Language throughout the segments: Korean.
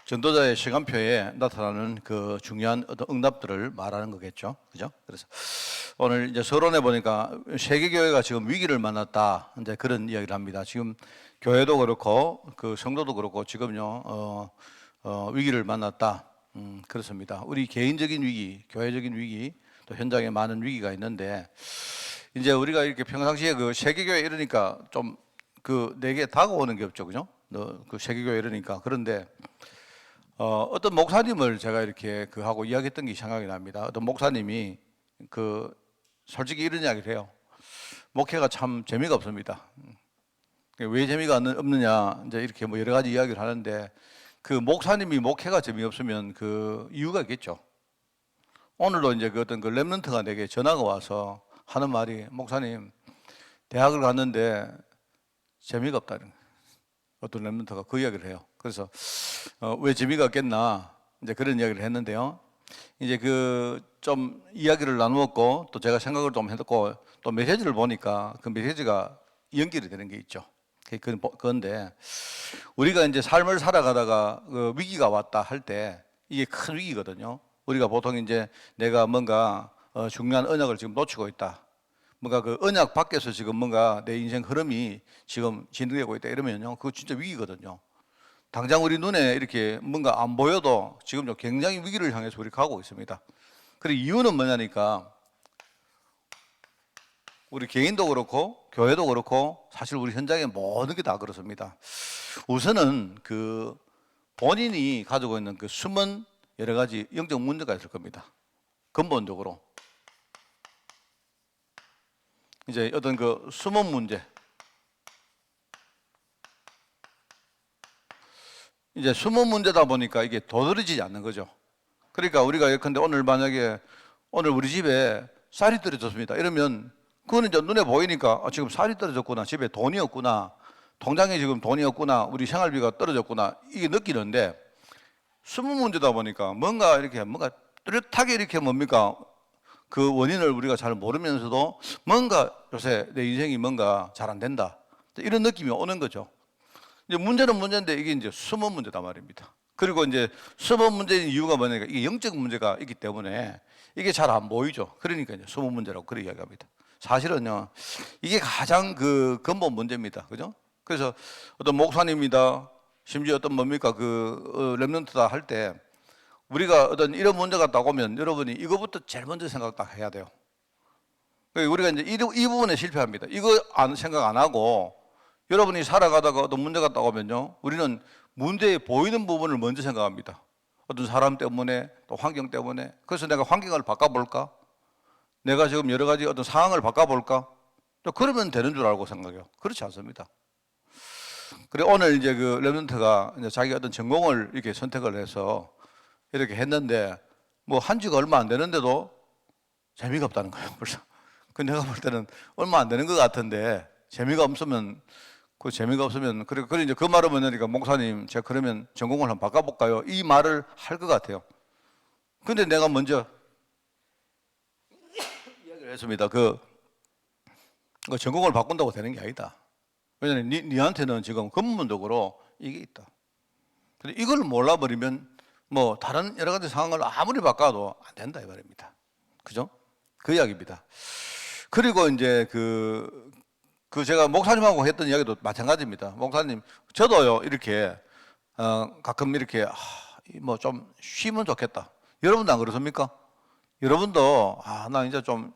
전도자의 시간표에 나타나는 그 중요한 어떤 응답들을 말하는 거겠죠. 그죠? 그래서 오늘 이제 서론에 보니까 세계교회가 지금 위기를 만났다. 이제 그런 이야기를 합니다. 지금 교회도 그렇고 그 성도도 그렇고 지금요, 위기를 만났다. 그렇습니다. 우리 개인적인 위기, 교회적인 위기, 또 현장에 많은 위기가 있는데 이제 우리가 이렇게 평상시에 그 세계교회 이러니까 좀 그 내게 다가오는 게 없죠. 그죠? 그 세계교회 이러니까. 그런데 어떤 목사님을 제가 이렇게 그 하고 이야기했던 게 생각이 납니다. 어떤 목사님이 그 솔직히 이런 이야기를 해요. 목회가 참 재미가 없습니다. 왜 재미가 없느냐 이제 이렇게 뭐 여러 가지 이야기를 하는데 그 목사님이 목회가 재미없으면 그 이유가 있겠죠. 오늘도 이제 그 어떤 그 렘넌트가 내게 전화가 와서 하는 말이 목사님 대학을 갔는데 재미가 없다는 거예요. 어떤 렘넌트가 그 이야기를 해요. 그래서 왜 재미가 없겠나 이제 그런 이야기를 했는데요. 이제 그 좀 이야기를 나누었고 또 제가 생각을 좀 했고 또 메시지를 보니까 그 메시지가 연결이 되는 게 있죠. 그런데 우리가 이제 삶을 살아가다가 그 위기가 왔다 할 때 이게 큰 위기거든요. 우리가 보통 이제 내가 뭔가 중요한 언약을 지금 놓치고 있다. 뭔가 그 언약 밖에서 지금 뭔가 내 인생 흐름이 지금 진행되고 있다 이러면요. 그거 진짜 위기거든요. 당장 우리 눈에 이렇게 뭔가 안 보여도 지금 굉장히 위기를 향해서 우리 가고 있습니다. 그리고 이유는 뭐냐니까 우리 개인도 그렇고 교회도 그렇고 사실 우리 현장의 모든 게 다 그렇습니다. 우선은 그 본인이 가지고 있는 그 숨은 여러 가지 영적 문제가 있을 겁니다. 근본적으로. 이제 어떤 그 숨은 문제. 이제 숨은 문제다 보니까 이게 도드라지지 않는 거죠. 그러니까 우리가 예컨대 오늘 만약에 오늘 우리 집에 쌀이 떨어졌습니다. 이러면 그거는 이제 눈에 보이니까 지금 쌀이 떨어졌구나. 집에 돈이 없구나. 통장에 지금 돈이 없구나. 우리 생활비가 떨어졌구나. 이게 느끼는데 숨은 문제다 보니까 뭔가 뚜렷하게 이렇게 뭡니까? 그 원인을 우리가 잘 모르면서도 뭔가 요새 내 인생이 뭔가 잘 안 된다. 이런 느낌이 오는 거죠. 이제 문제는 문제인데 이게 이제 숨은 문제다 말입니다. 그리고 이제 숨은 문제인 이유가 뭐냐니까 이게 영적 문제가 있기 때문에 이게 잘 안 보이죠. 그러니까 이제 숨은 문제라고 그렇게 이야기합니다. 사실은요, 이게 가장 그 근본 문제입니다. 그죠? 그래서 어떤 목사님이다, 심지어 어떤 뭡니까 그 렘넌트다 할 때 우리가 어떤 이런 문제가 딱 오면 여러분이 이거부터 제일 먼저 생각 딱 해야 돼요. 우리가 이제 이 부분에 실패합니다. 이거 생각 안 하고 여러분이 살아가다가 어떤 문제가 딱 오면요, 우리는 문제에 보이는 부분을 먼저 생각합니다. 어떤 사람 때문에 또 환경 때문에. 그래서 내가 환경을 바꿔볼까? 내가 지금 여러 가지 어떤 상황을 바꿔볼까? 또 그러면 되는 줄 알고 생각해요. 그렇지 않습니다. 그리고 오늘 이제 그 렘넌트가 이제 자기 어떤 전공을 이렇게 선택을 해서 이렇게 했는데 뭐 한 지가 얼마 안 되는데도 재미가 없다는 거예요. 벌써. 그 내가 볼 때는 얼마 안 되는 것 같은데 재미가 없으면 그래 이제 그 말을 뭐냐니까 목사님 제가 그러면 전공을 한번 바꿔볼까요? 이 말을 할 것 같아요. 근데 내가 먼저 이야기를 했습니다. 그 전공을 바꾼다고 되는 게 아니다. 왜냐면 니한테는 지금 근본적으로 이게 있다. 근데 이걸 몰라버리면 뭐 다른 여러 가지 상황을 아무리 바꿔도 안 된다 이 말입니다. 그죠? 그 이야기입니다. 그리고 이제 그 제가 목사님하고 했던 이야기도 마찬가지입니다. 목사님, 저도요 이렇게 가끔 이렇게 뭐 좀 쉬면 좋겠다. 여러분도 안 그렇습니까? 여러분도 나 이제 좀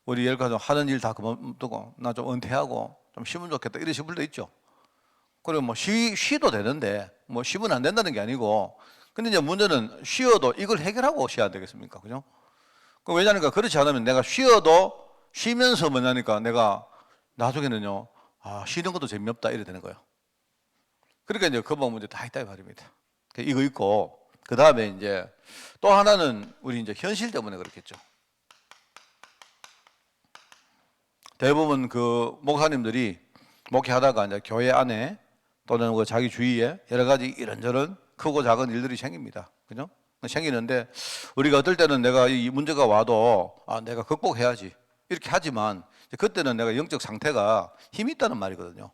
우리 예를 들어서 하는 일 다 그만두고 나 좀 은퇴하고 좀 쉬면 좋겠다 이러신 분도 있죠. 그리고 뭐 쉬도 되는데 뭐 쉬면 안 된다는 게 아니고 근데 이제 문제는 쉬어도 이걸 해결하고 쉬어야 되겠습니까? 그죠? 왜냐니까 그렇지 않으면 내가 쉬면서 뭐냐니까 내가 나중에는요 쉬는 것도 재미없다 이래 되는 거예요. 그러니까 이제 그 문제 다 있다 이 말입니다. 이거 있고 그 다음에 이제 또 하나는 우리 이제 현실 때문에 그렇겠죠. 대부분 그 목사님들이 목회하다가 이제 교회 안에 또는 그 자기 주위에 여러 가지 이런저런 크고 작은 일들이 생깁니다. 그죠? 생기는데 우리가 어떨 때는 내가 이 문제가 와도 내가 극복해야지 이렇게 하지만 그때는 내가 영적 상태가 힘이 있다는 말이거든요.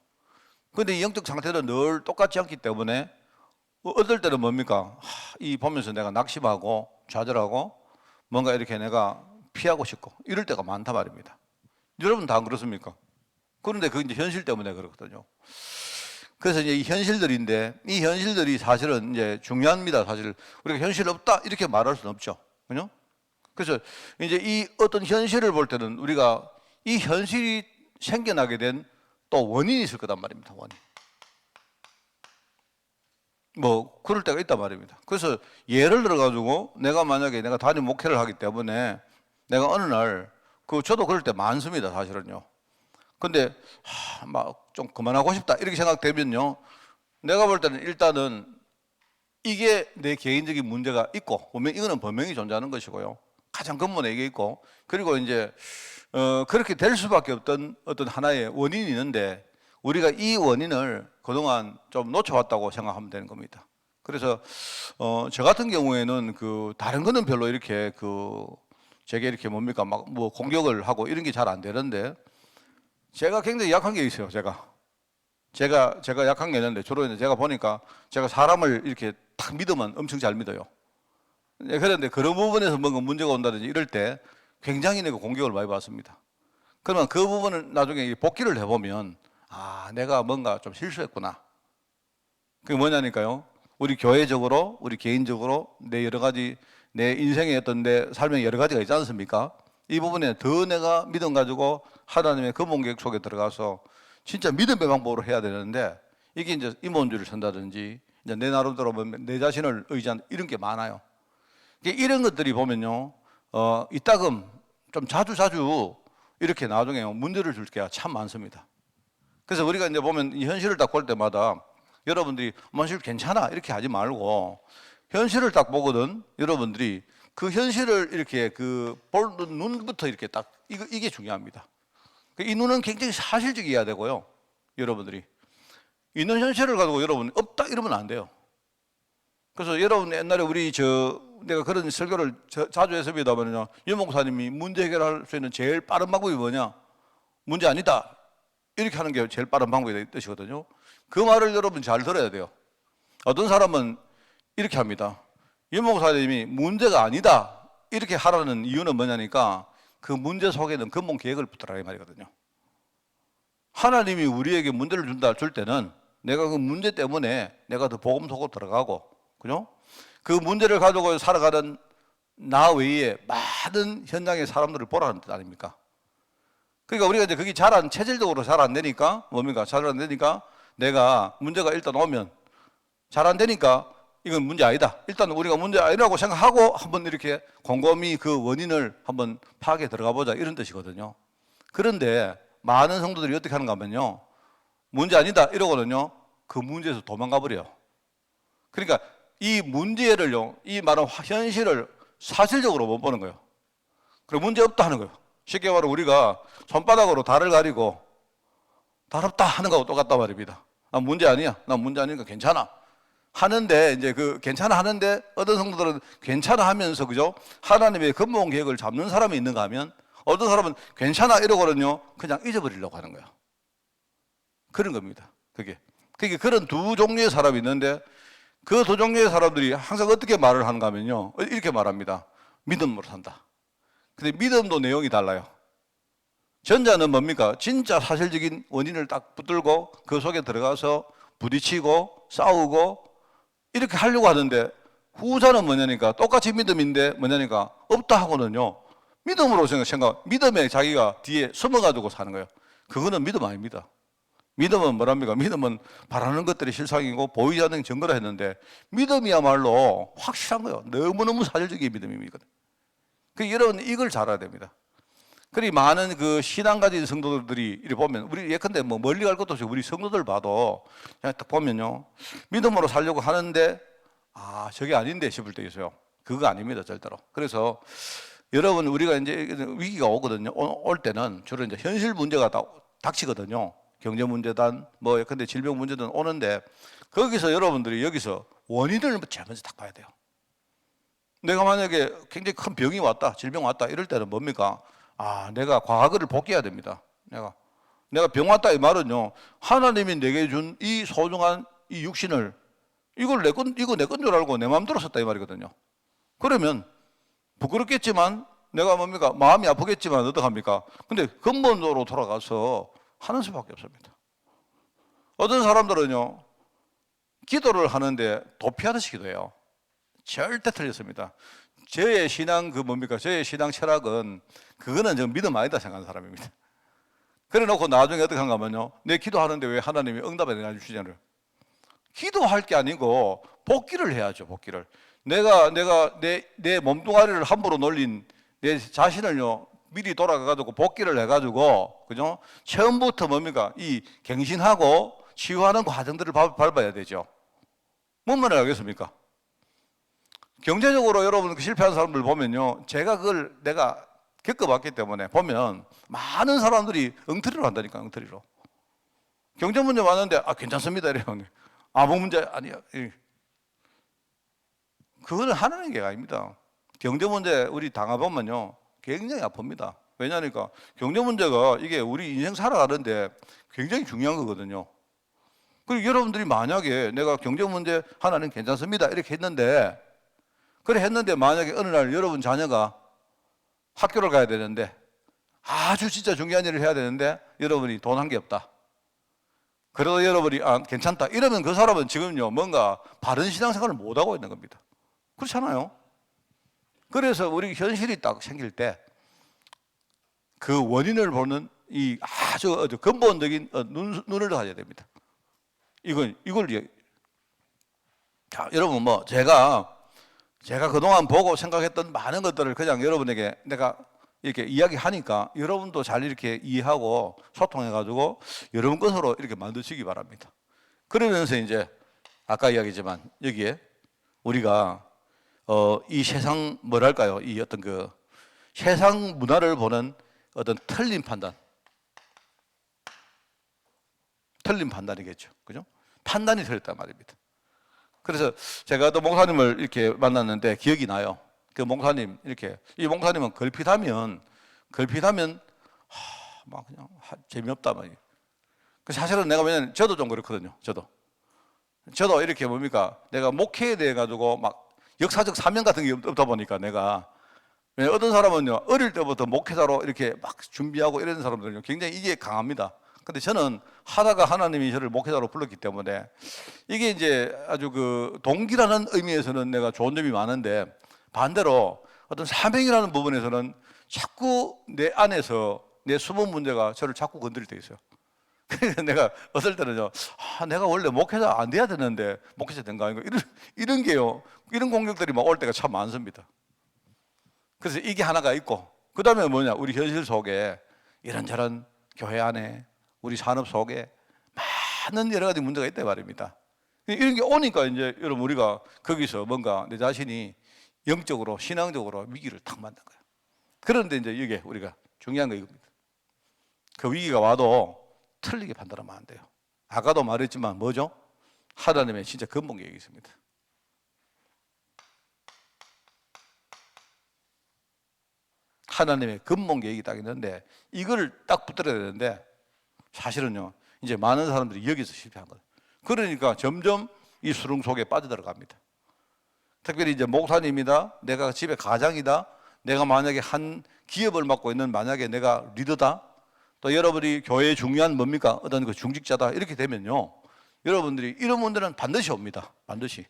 그런데 이 영적 상태는 늘 똑같지 않기 때문에 어떨 때는 뭡니까? 이 보면서 내가 낙심하고 좌절하고 뭔가 이렇게 내가 피하고 싶고 이럴 때가 많단 말입니다. 여러분 다 그렇습니까? 그런데 그게 이제 현실 때문에 그렇거든요. 그래서 이제 이 현실들인데 이 현실들이 사실은 이제 중요합니다. 사실 우리가 현실 없다 이렇게 말할 수는 없죠. 그죠? 그래서 이제 이 어떤 현실을 볼 때는 우리가 이 현실이 생겨나게 된 또 원인이 있을 거단 말입니다. 원인. 뭐 그럴 때가 있단 말입니다. 그래서 예를 들어 가지고 내가 만약에 내가 단임 목회를 하기 때문에 내가 어느 날 저도 그럴 때 많습니다. 사실은요. 근데 막 좀 그만하고 싶다 이렇게 생각되면요. 내가 볼 때는 일단은 이게 내 개인적인 문제가 있고 보면 이거는 분명히 존재하는 것이고요. 가장 근본에 이게 있고 그리고 이제 그렇게 될 수밖에 없던 어떤 하나의 원인이 있는데 우리가 이 원인을 그동안 좀 놓쳐왔다고 생각하면 되는 겁니다. 그래서 저 같은 경우에는 다른 거는 별로 이렇게 제게 이렇게 뭡니까 막 뭐 공격을 하고 이런 게 잘 안 되는데 제가 굉장히 약한 게 있어요. 제가 약한 게 있는데 주로 이제 제가 보니까 제가 사람을 이렇게 딱 믿으면 엄청 잘 믿어요. 그런데 그런 부분에서 뭔가 문제가 온다든지 이럴 때 굉장히 내가 공격을 많이 받습니다. 그러면 그 부분을 나중에 복기를 해보면 내가 뭔가 좀 실수했구나. 그게 뭐냐니까요. 우리 교회적으로, 우리 개인적으로 내 여러 가지 내 인생의 어떤 내 삶의 여러 가지가 있지 않습니까? 이 부분에 더 내가 믿음 가지고 하나님의 근본 계획 속에 들어가서 진짜 믿음의 방법으로 해야 되는데 이게 이제 임원주의를 선다든지 이제 내 나름대로 내 자신을 의지한 이런 게 많아요. 이런 것들이 보면요, 이따금 좀 자주 이렇게 나중에 문제를 줄 게 참 많습니다. 그래서 우리가 이제 보면 이 현실을 딱 볼 때마다 여러분들이 현실 괜찮아 이렇게 하지 말고 현실을 딱 보거든 여러분들이 그 현실을 이렇게 볼 눈부터 이렇게 딱 이게 중요합니다. 이 눈은 굉장히 사실적이어야 되고요. 여러분들이 있는 현실을 가지고 여러분 없다 이러면 안 돼요. 그래서 여러분 옛날에 내가 그런 설교를 자주 했습니다만요. 윤 목사님이 문제 해결할 수 있는 제일 빠른 방법이 뭐냐? 문제 아니다. 이렇게 하는 게 제일 빠른 방법이 뜻이거든요. 그 말을 여러분 잘 들어야 돼요. 어떤 사람은 이렇게 합니다. 윤 목사님이 문제가 아니다. 이렇게 하라는 이유는 뭐냐니까 그 문제 속에는 근본 계획을 붙들라 이 말이거든요. 하나님이 우리에게 문제를 줄 때는 내가 그 문제 때문에 내가 더 복음 속으로 들어가고, 그죠? 그 문제를 가지고 살아가는 나 외에 많은 현장의 사람들을 보라는 뜻 아닙니까? 그러니까 우리가 이제 그게 체질적으로 잘 안 되니까, 뭡니까? 잘 안 되니까 내가 문제가 일단 오면 잘 안 되니까 이건 문제 아니다. 일단 우리가 문제 아니라고 생각하고 한번 이렇게 곰곰이 그 원인을 한번 파악해 들어가 보자 이런 뜻이거든요. 그런데 많은 성도들이 어떻게 하는가 하면요. 문제 아니다 이러거든요. 그 문제에서 도망가 버려요. 그러니까 이 문제를요, 이 말은 현실을 사실적으로 못 보는 거예요. 그리고 문제 없다 하는 거예요. 쉽게 말하면 우리가 손바닥으로 달을 가리고 달 없다 하는 거하고 똑같단 말입니다. 나 문제 아니야. 나 문제 아니니까 괜찮아. 하는데 이제 괜찮아 하는데 어떤 성도들은 괜찮아 하면서 그죠? 하나님의 근본 계획을 잡는 사람이 있는가 하면 어떤 사람은 괜찮아 이러거든요. 그냥 잊어버리려고 하는 거야. 그런 겁니다. 그게 그런 두 종류의 사람이 있는데 그 두 종류의 사람들이 항상 어떻게 말을 하는가 하면요. 이렇게 말합니다. 믿음으로 산다. 근데 믿음도 내용이 달라요. 전자는 뭡니까? 진짜 사실적인 원인을 딱 붙들고 그 속에 들어가서 부딪히고 싸우고 이렇게 하려고 하는데 후자는 뭐냐니까 똑같이 믿음인데 뭐냐니까 없다 하고는요. 믿음으로 믿음에 자기가 뒤에 숨어가지고 사는 거예요. 그거는 믿음 아닙니다. 믿음은 뭐랍니까? 믿음은 바라는 것들이 실상이고 보이지 않는 증거라 했는데 믿음이야말로 확실한 거예요. 너무너무 사실적인 믿음입니다. 여러분 이걸 잘 알아야 됩니다. 그리 많은 신앙 가진 성도들이 이렇게 보면 우리 예컨대 뭐 멀리 갈 것도 없이 우리 성도들 봐도 그냥 딱 보면요. 믿음으로 살려고 하는데 저게 아닌데 싶을 때 있어요. 그거 아닙니다. 절대로. 그래서 여러분 우리가 이제 위기가 오거든요. 올 때는 주로 이제 현실 문제가 닥치거든요. 경제 문제단 뭐 예컨대 질병 문제든 오는데 거기서 여러분들이 여기서 원인을 제일 먼저 딱 봐야 돼요. 내가 만약에 굉장히 큰 병이 왔다, 질병 왔다 이럴 때는 뭡니까? 내가 과거를 복귀해야 됩니다. 내가 병 왔다 이 말은요. 하나님이 내게 준 이 소중한 이 육신을 이거 내 건 줄 알고 내 마음대로 썼다 이 말이거든요. 그러면 부끄럽겠지만 내가 뭡니까? 마음이 아프겠지만 어떡합니까? 근데 근본으로 돌아가서 하는 수밖에 없습니다. 어떤 사람들은요, 기도를 하는데 도피하듯이 기도해요. 절대 틀렸습니다. 저의 신앙 저의 신앙 철학은 그거는 저 믿음 아니다 생각하는 사람입니다. 그래 놓고 나중에 어떻게 한가 하면요, 내 기도하는데 왜 하나님이 응답을 안 주시냐를. 기도할 게 아니고 복기를 해야죠. 복기를. 내가 내 몸뚱아리를 함부로 놀린 내 자신을요, 미리 돌아가가지고 복기를 해가지고, 그죠? 처음부터 뭡니까? 이 갱신하고 치유하는 과정들을 밟아야 되죠. 뭔 말을 하겠습니까? 경제적으로 여러분 실패한 사람들 보면요, 내가 겪어봤기 때문에 보면 많은 사람들이 엉터리로 한다니까, 엉터리로. 경제 문제 많은데, 괜찮습니다. 이래요. 아무 문제 아니야. 그거는 하나님 게 아닙니다. 경제 문제 우리 당해보면요, 굉장히 아픕니다. 왜냐니까 경제 문제가 이게 우리 인생 살아가는데 굉장히 중요한 거거든요. 그리고 여러분들이 만약에 내가 경제 문제 하나는 괜찮습니다 이렇게 했는데, 그래 했는데 만약에 어느 날 여러분 자녀가 학교를 가야 되는데 아주 진짜 중요한 일을 해야 되는데 여러분이 돈 한 게 없다. 그래도 여러분이 괜찮다 이러면 그 사람은 지금요 뭔가 바른 신앙생활을 못하고 있는 겁니다. 그렇잖아요. 그래서 우리 현실이 딱 생길 때 그 원인을 보는 이 아주 근본적인 눈을 가져야 됩니다. 이걸 자, 여러분 제가 그동안 보고 생각했던 많은 것들을 그냥 여러분에게 내가 이렇게 이야기하니까 여러분도 잘 이렇게 이해하고 소통해가지고 여러분 것으로 이렇게 만드시기 바랍니다. 그러면서 이제 아까 이야기했지만 여기에 우리가 이 세상 뭐랄까요? 이 어떤 그 세상 문화를 보는 어떤 틀린 판단이겠죠. 그죠? 판단이 틀렸단 말입니다. 그래서 제가 또 목사님을 이렇게 만났는데 기억이 나요. 그 목사님 이 목사님은 걸핏하면 막 그냥 재미없다 말이에요. 사실은 내가 왜냐면 저도 좀 그렇거든요. 저도 이렇게 뭡니까? 내가 목회에 대해 가지고 막 역사적 사명 같은 게 없다 보니까 내가 어떤 사람은요 어릴 때부터 목회자로 이렇게 막 준비하고 이런 사람들은요 굉장히 이게 강합니다. 근데 저는 하다가 하나님이 저를 목회자로 불렀기 때문에 이게 이제 아주 그 동기라는 의미에서는 내가 좋은 점이 많은데 반대로 어떤 사명이라는 부분에서는 자꾸 내 안에서 내 숨은 문제가 저를 자꾸 건드릴 때 있어요. 그래서 내가 어떨 때는요, 내가 원래 목회자 안 돼야 되는데 목회자 된 거 아닌가 이런 게요, 이런 공격들이 막 올 때가 참 많습니다. 그래서 이게 하나가 있고, 그 다음에 뭐냐, 우리 현실 속에 이런저런 교회 안에 우리 산업 속에 많은 여러 가지 문제가 있다 말입니다. 이런 게 오니까 이제 여러분 우리가 거기서 뭔가 내 자신이 영적으로 신앙적으로 위기를 탁 만든 거예요. 그런데 이제 이게 우리가 중요한 거 이겁니다. 그 위기가 와도 틀리게 판단하면 안 돼요. 아까도 말했지만 뭐죠? 하나님의 진짜 근본 계획이 있습니다. 하나님의 근본 계획이 딱 있는데 이걸 딱 붙들어야 되는데 사실은요 이제 많은 사람들이 여기서 실패한 거예요. 그러니까 점점 이 수렁 속에 빠져들어갑니다. 특별히 이제 목사님이다, 내가 집에 가장이다, 내가 만약에 한 기업을 맡고 있는 만약에 내가 리더다, 또 여러분이 교회의 중요한 뭡니까? 어떤 그 중직자다 이렇게 되면요 여러분들이 이런 문제는 반드시 옵니다. 반드시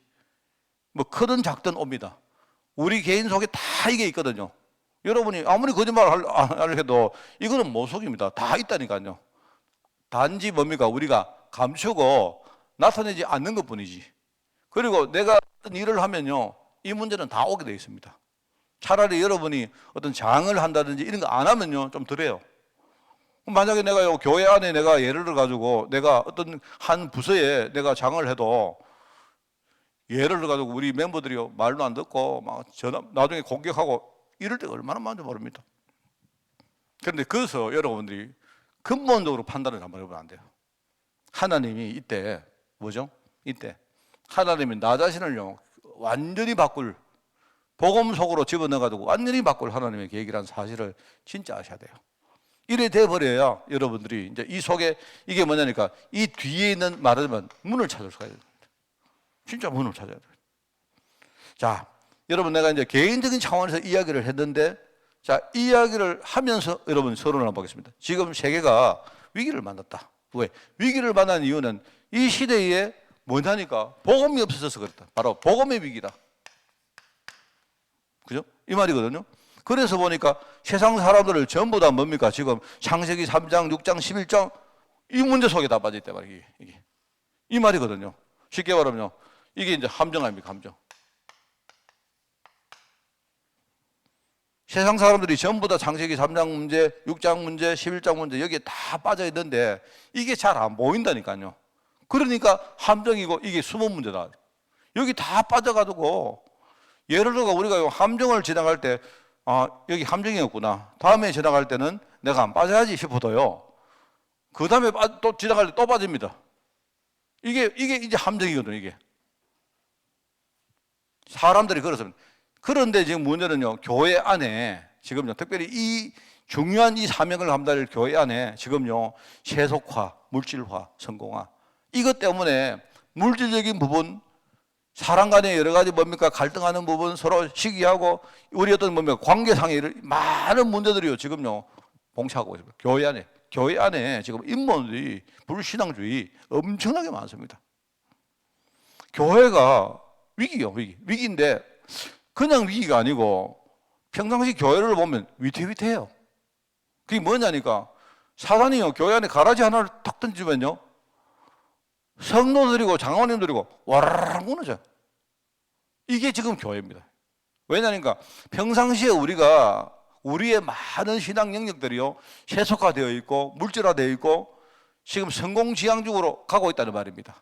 뭐 크든 작든 옵니다. 우리 개인 속에 다 이게 있거든요. 여러분이 아무리 거짓말을 하려 해도 이거는 못 속입니다. 다 있다니까요. 단지 뭡니까? 우리가 감추고 나타내지 않는 것 뿐이지. 그리고 내가 어떤 일을 하면요 이 문제는 다 오게 되어 있습니다. 차라리 여러분이 어떤 장을 한다든지 이런 거 안 하면요 좀 덜해요. 만약에 내가 교회 안에 내가 예를 들어 가지고 내가 어떤 한 부서에 내가 장을 해도 예를 들어 가지고 우리 멤버들이 말도 안 듣고 막 나중에 공격하고 이럴 때가 얼마나 많은지 모릅니다. 그런데 그래서 여러분들이 근본적으로 판단을 한번 해보면 안 돼요. 하나님이 이때 뭐죠? 이때 하나님이 나 자신을요 완전히 바꿀, 복음 속으로 집어넣어가지고 완전히 바꿀 하나님의 계획이라는 사실을 진짜 아셔야 돼요. 이래 돼버려야 여러분들이 이제 이 속에 이게 뭐냐니까 이 뒤에 있는 말하자면 문을 찾을 수가 있는 겁니다. 진짜 문을 찾아야 돼요. 자, 여러분 내가 이제 개인적인 차원에서 이야기를 했는데, 자, 이 이야기를 하면서 여러분 서론을 한번 보겠습니다. 지금 세계가 위기를 만났다. 왜? 위기를 만난 이유는 이 시대에 뭐냐니까 복음이 없어져서 그렇다. 바로 복음의 위기다. 그죠? 이 말이거든요. 그래서 보니까 세상 사람들을 전부 다 뭡니까? 지금 창세기 3장, 6장, 11장 이 문제 속에 다 빠져있단 말이에요. 이게. 이 말이거든요. 쉽게 말하면요. 이게 이제 함정 아닙니까? 함정. 세상 사람들이 전부 다 창세기 3장 문제, 6장 문제, 11장 문제 여기에 다 빠져 있는데 이게 잘 안 보인다니까요. 그러니까 함정이고 이게 숨은 문제다. 여기 다 빠져가지고 예를 들어 우리가 함정을 지나갈 때 아, 여기 함정이었구나. 다음에 지나갈 때는 내가 안 빠져야지 싶어도요. 그 다음에 또 지나갈 때 또 빠집니다. 이게 이제 함정이거든요, 이게. 사람들이 그렇습니다. 그런데 지금 문제는요, 교회 안에 지금요, 특별히 이 중요한 이 사명을 감당할 교회 안에 지금요, 세속화, 물질화, 성공화. 이것 때문에 물질적인 부분, 사람 간에 여러 가지 뭡니까 갈등하는 부분, 서로 시기하고 우리 어떤 뭡니까 관계상의 많은 문제들이요 지금요 봉착하고 있습니다. 교회 안에 지금 인본주의, 불신앙주의 엄청나게 많습니다. 교회가 위기요, 위기인데 그냥 위기가 아니고 평상시 교회를 보면 위태위태해요. 그게 뭐냐니까 사단이요 교회 안에 가라지 하나를 탁 던지면요 성도들이고 장로님들이고 와라락 무너져요. 이게 지금 교회입니다. 왜냐니까 평상시에 우리가 우리의 많은 신앙 영역들이요 세속화되어 있고 물질화되어 있고 지금 성공지향적으로 가고 있다는 말입니다.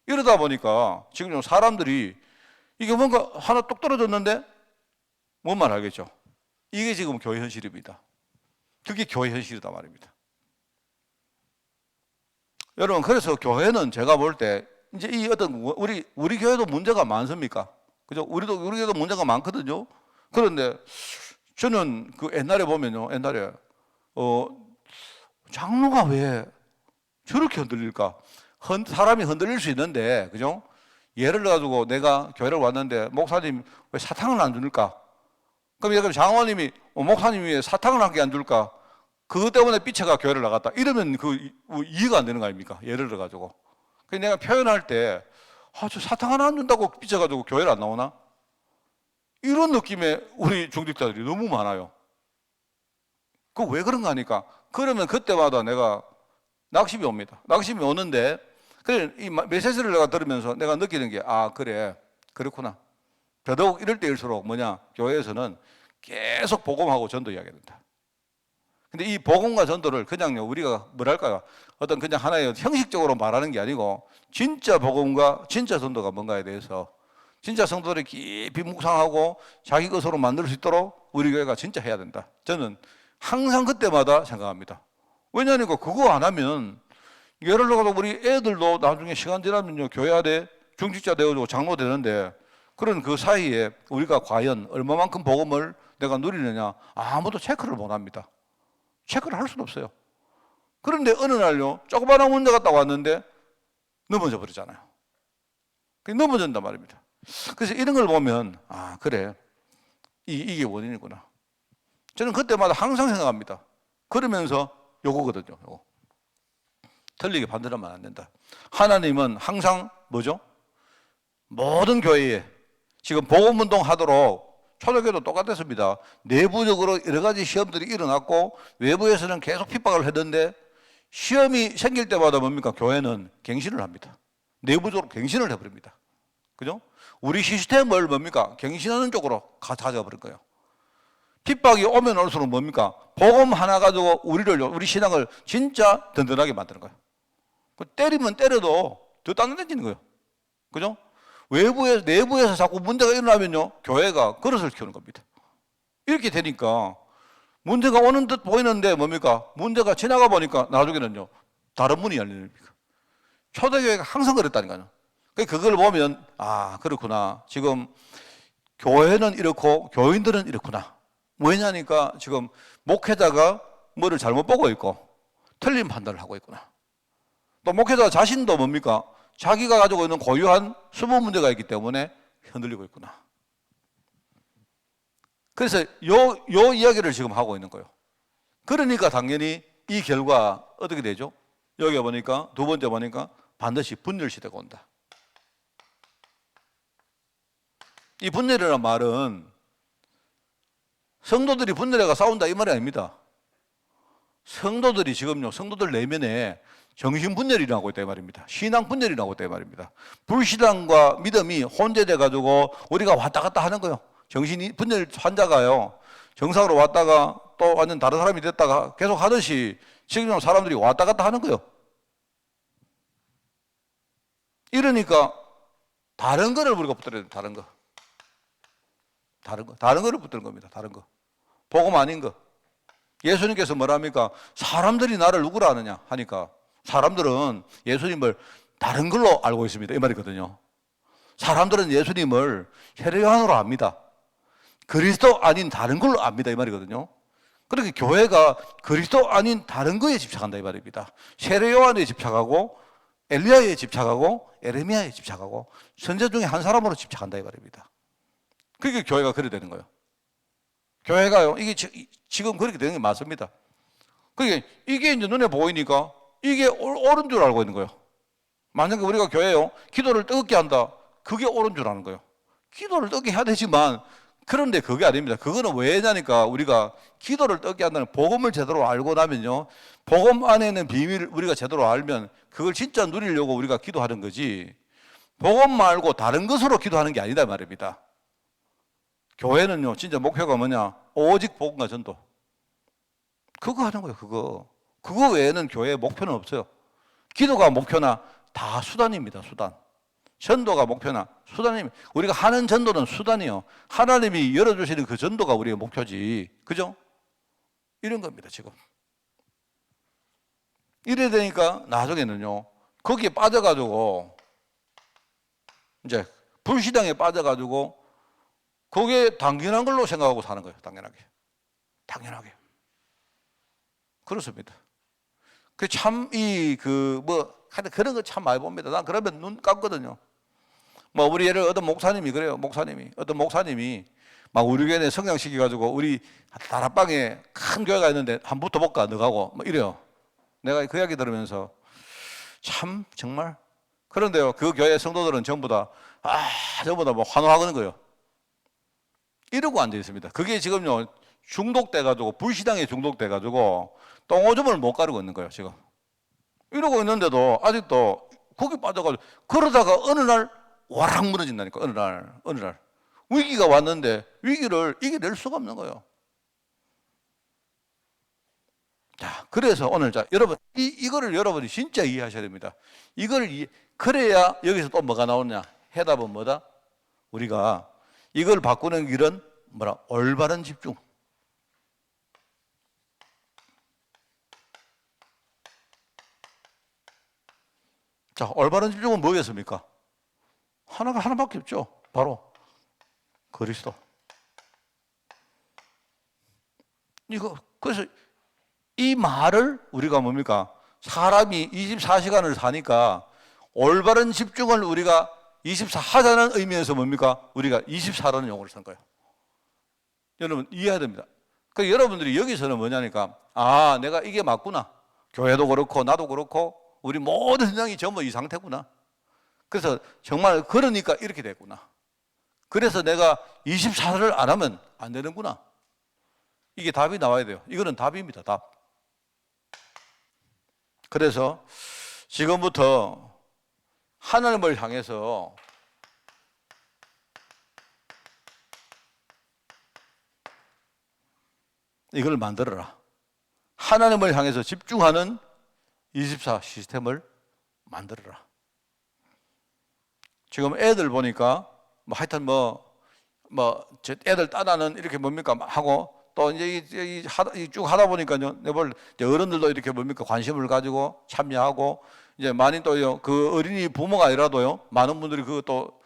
이러다 보니까 지금 사람들이 이게 뭔가 하나 뚝 떨어졌는데 뭔 말 알겠죠? 이게 지금 교회 현실입니다. 그게 교회 현실이다 말입니다. 여러분 그래서 교회는 제가 볼 때 이제 이 어떤 우리 교회도 문제가 많습니까? 그죠? 우리 교회도 문제가 많거든요. 그런데 저는 그 옛날에 보면요, 옛날에 장로가 왜 저렇게 흔들릴까? 사람이 흔들릴 수 있는데, 그죠? 예를 들어가지고 내가 교회를 왔는데 목사님 왜 사탕을 안 줄까? 그럼 예를 들면 장로님이 목사님이 왜 사탕을 한 개 안 줄까? 그것 때문에 삐쳐가 교회를 나갔다. 이러면 그 이해가 안 되는 거 아닙니까? 예를 들어가지고. 그래서 내가 표현할 때, 저 사탕 하나 안 준다고 삐쳐가지고 교회를 안 나오나? 이런 느낌의 우리 중직자들이 너무 많아요. 그 왜 그런가 하니까, 그러면 그때마다 내가 낙심이 옵니다. 낙심이 오는데, 그래, 이 메시지를 내가 들으면서 내가 느끼는 게, 그래, 그렇구나. 더더욱 이럴 때일수록 교회에서는 계속 복음하고 전도 이야기해야 된다. 근데 이 복음과 전도를 그냥요, 우리가 뭐랄까요? 어떤 그냥 하나의 형식적으로 말하는 게 아니고, 진짜 복음과 진짜 전도가 뭔가에 대해서 진짜 성도들이 깊이 묵상하고 자기 것으로 만들 수 있도록 우리 교회가 진짜 해야 된다. 저는 항상 그때마다 생각합니다. 왜냐하니까 그거 안 하면 예를 들어서 우리 애들도 나중에 시간 지나면요 교회 안에 중직자 되어지고 장로 되는데 그런 그 사이에 우리가 과연 얼마만큼 복음을 내가 누리느냐 아무도 체크를 못 합니다. 체크를 할 수는 없어요. 그런데 어느 날요 조그마한 문제가 딱 왔는데 넘어져 버리잖아요. 넘어진단 말입니다. 그래서 이런 걸 보면 그래 이게 원인이구나. 저는 그때마다 항상 생각합니다. 그러면서 요거거든요. 요거. 틀리게 판단하면 안 된다. 하나님은 항상 뭐죠? 모든 교회에 지금 복음운동 하도록 초대교회도 똑같았습니다. 내부적으로 여러 가지 시험들이 일어났고 외부에서는 계속 핍박을 했는데 시험이 생길 때마다 뭡니까? 교회는 갱신을 합니다. 내부적으로 갱신을 해버립니다. 그죠? 우리 시스템을 뭡니까? 갱신하는 쪽으로 가져버릴 거예요. 핍박이 오면 올수록 뭡니까? 복음 하나 가지고 우리 신앙을 진짜 든든하게 만드는 거예요. 때리면 때려도 더 단단해지는 거예요. 그죠? 내부에서 자꾸 문제가 일어나면요, 교회가 그릇을 키우는 겁니다. 이렇게 되니까 문제가 오는 듯 보이는데 뭡니까? 문제가 지나가 보니까 나중에는요, 다른 문이 열리는 겁니다. 초대교회가 항상 그랬다니까요. 그걸 보면, 그렇구나. 지금 교회는 이렇고 교인들은 이렇구나. 왜냐니까 지금 목회자가 뭐를 잘못 보고 있고 틀린 판단을 하고 있구나. 또 목회자 자신도 뭡니까? 자기가 가지고 있는 고유한 숨은 문제가 있기 때문에 흔들리고 있구나. 그래서 요 이야기를 지금 하고 있는 거예요. 그러니까 당연히 이 결과 어떻게 되죠? 여기 보니까 두 번째 보니까 반드시 분열 시대가 온다. 이 분열이라는 말은 성도들이 분열해가 싸운다 이 말이 아닙니다. 성도들이 지금요, 성도들 내면에 정신 분열이 나고 있다 이 말입니다. 신앙 분열이 나고 있다 이 말입니다. 불신앙과 믿음이 혼재돼 가지고 우리가 왔다 갔다 하는 거예요. 정신이 분열 환자가요, 정상으로 왔다가 또 완전 다른 사람이 됐다가 계속 하듯이 지금 사람들이 왔다 갔다 하는 거예요. 이러니까 다른 거를 우리가 붙들어야 돼요. 다른 거를 붙드는 겁니다. 다른 거. 복음 아닌 거. 예수님께서 뭐랍니까? 사람들이 나를 누구라 하느냐 하니까 사람들은 예수님을 다른 걸로 알고 있습니다. 이 말이거든요. 사람들은 예수님을 혈요한으로 압니다. 그리스도 아닌 다른 걸로 압니다. 이 말이거든요. 그렇게 교회가 그리스도 아닌 다른 거에 집착한다 이 말입니다. 세례요한에 집착하고 엘리야에 집착하고 에레미야에 집착하고 선지 중에 한 사람으로 집착한다 이 말입니다. 그게 교회가 그래 되는 거예요. 교회가요, 이게 지금 그렇게 되는 게 맞습니다. 그게 이게 이제 눈에 보이니까 이게 옳은 줄 알고 있는 거예요. 만약에 우리가 교회요, 기도를 뜨겁게 한다, 그게 옳은 줄 아는 거예요. 기도를 뜨겁게 해야 되지만 그런데 그게 아닙니다. 그거는 왜냐니까 우리가 기도를 뜨겁게 한다는 복음을 제대로 알고 나면요, 복음 안에 있는 비밀을 우리가 제대로 알면 그걸 진짜 누리려고 우리가 기도하는 거지, 복음 말고 다른 것으로 기도하는 게 아니다 말입니다. 교회는요, 진짜 목표가 뭐냐? 오직 복음과 전도. 그거 하는 거예요, 그거. 그거 외에는 교회의 목표는 없어요. 기도가 목표나 다 수단입니다, 수단. 전도가 목표나 수단입니다. 우리가 하는 전도는 수단이요. 하나님이 열어주시는 그 전도가 우리의 목표지. 그죠? 이런 겁니다, 지금. 이래 되니까 나중에는요, 거기에 빠져가지고, 이제 불신앙에 빠져가지고, 그게 당연한 걸로 생각하고 사는 거예요, 당연하게. 그렇습니다. 그 참, 그런 거 참 많이 봅니다. 난 그러면 눈 감거든요. 우리 예를 어떤 목사님이 그래요. 어떤 목사님이 막 우리 교회에 성장시켜가지고 우리 다락방에 큰 교회가 있는데 한번 붙어볼까, 너가고. 이래요. 내가 그 이야기 들으면서 참, 정말. 그런데요, 그 교회 성도들은 전부 다 환호하는 거예요. 이러고 앉아 있습니다. 그게 지금요, 중독돼가지고, 불신앙에 중독돼가지고, 똥오줌을 못 가르고 있는 거예요, 지금. 이러고 있는데도 아직도 거기 빠져가지고, 그러다가 어느 날 와락 무너진다니까, 어느 날. 위기가 왔는데 위기를 이겨낼 수가 없는 거예요. 자, 그래서 오늘 여러분, 이거를 여러분이 진짜 이해하셔야 됩니다. 그래야 여기서 또 뭐가 나오느냐? 해답은 뭐다? 우리가 이걸 바꾸는 길은 올바른 집중. 자, 올바른 집중은 뭐겠습니까? 하나밖에 없죠. 바로 그리스도. 그래서 이 말을 우리가 뭡니까? 사람이 24시간을 사니까 올바른 집중을 우리가 24 하자는 의미에서 뭡니까? 우리가 24라는 용어를 쓴 거예요. 여러분 이해해야 됩니다. 그러니까 여러분들이 여기서는 뭐냐니까, 내가 이게 맞구나. 교회도 그렇고 나도 그렇고 우리 모든 현장이 전부 이 상태구나. 그래서 정말 그러니까 이렇게 됐구나. 그래서 내가 24를 안 하면 안 되는구나. 이게 답이 나와야 돼요. 이거는 답입니다, 답. 그래서 지금부터 하나님을 향해서 이걸 만들어라. 하나님을 향해서 집중하는 24 시스템을 만들어라. 지금 애들 보니까 하여튼 애들 따라는 이렇게 뭡니까 하고, 또 이제 쭉 하다 보니까요, 어른들도 이렇게 관심을 가지고 참여하고, 이제 많이 또요, 그 어린이 부모가 아니라도요, 많은 분들이 또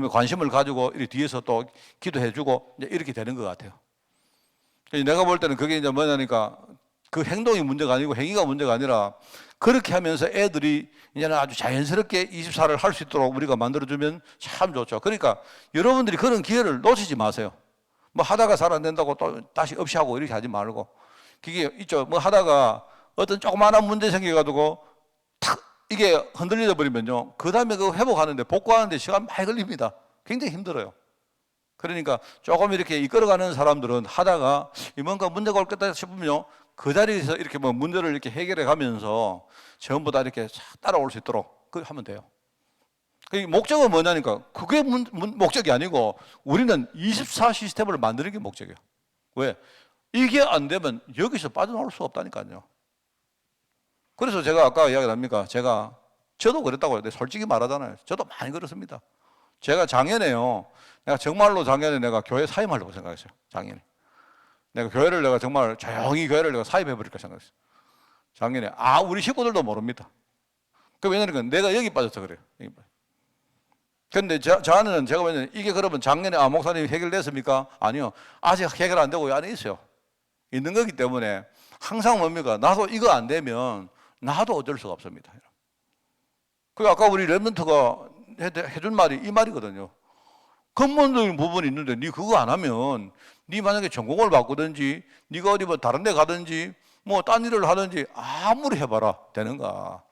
관심을 가지고 이렇게 뒤에서 또 기도해주고 이제 이렇게 되는 것 같아요. 내가 볼 때는 그게 이제 뭐냐니까, 그 행동이 문제가 아니고 행위가 문제가 아니라 그렇게 하면서 애들이 이제는 아주 자연스럽게 24를 할 수 있도록 우리가 만들어주면 참 좋죠. 그러니까 여러분들이 그런 기회를 놓치지 마세요. 뭐 하다가 잘 안 된다고 또 다시 없이 하고 이렇게 하지 말고. 그게 있죠. 뭐 하다가 어떤 조그마한 문제 생겨가지고 탁 이게 흔들려 버리면요. 그 다음에 그 회복하는데 복구하는데 시간 많이 걸립니다. 굉장히 힘들어요. 그러니까 조금 이렇게 이끌어가는 사람들은 하다가 뭔가 문제가 올 거다 싶으면요. 그 자리에서 이렇게 뭐 문제를 이렇게 해결해 가면서 전부 다 이렇게 따라올 수 있도록 그렇게 하면 돼요. 그 목적은 뭐냐니까 그게 목적이 아니고 우리는 24 시스템을 만드는 게 목적이에요. 왜? 이게 안 되면 여기서 빠져나올 수 없다니까요. 그래서 제가 아까 이야기 합니까? 저도 그랬다고요. 솔직히 말하잖아요. 저도 많이 그렇습니다. 제가 작년에요. 내가 정말로 작년에 내가 교회 사임하려고 생각했어요. 작년에. 내가 정말 조용히 교회를 내가 사임해버릴까 생각했어요. 작년에. 우리 식구들도 모릅니다. 왜냐면 내가 여기 빠져서 그래요. 근데 저는 제가 왜냐면 이게 그러면 작년에 목사님이 해결됐습니까? 아니요. 아직 해결 안 되고 안에 있어요. 있는 거기 때문에 항상 뭡니까? 나도 이거 안 되면 나도 어쩔 수가 없습니다. 그리고 아까 우리 랩런트가 해준 말이 이 말이거든요. 근본적인 부분이 있는데 네 그거 안 하면 네 만약에 전공을 바꾸든지 네가 어디 뭐 다른 데 가든지 뭐 딴 일을 하든지 아무리 해봐라 되는가.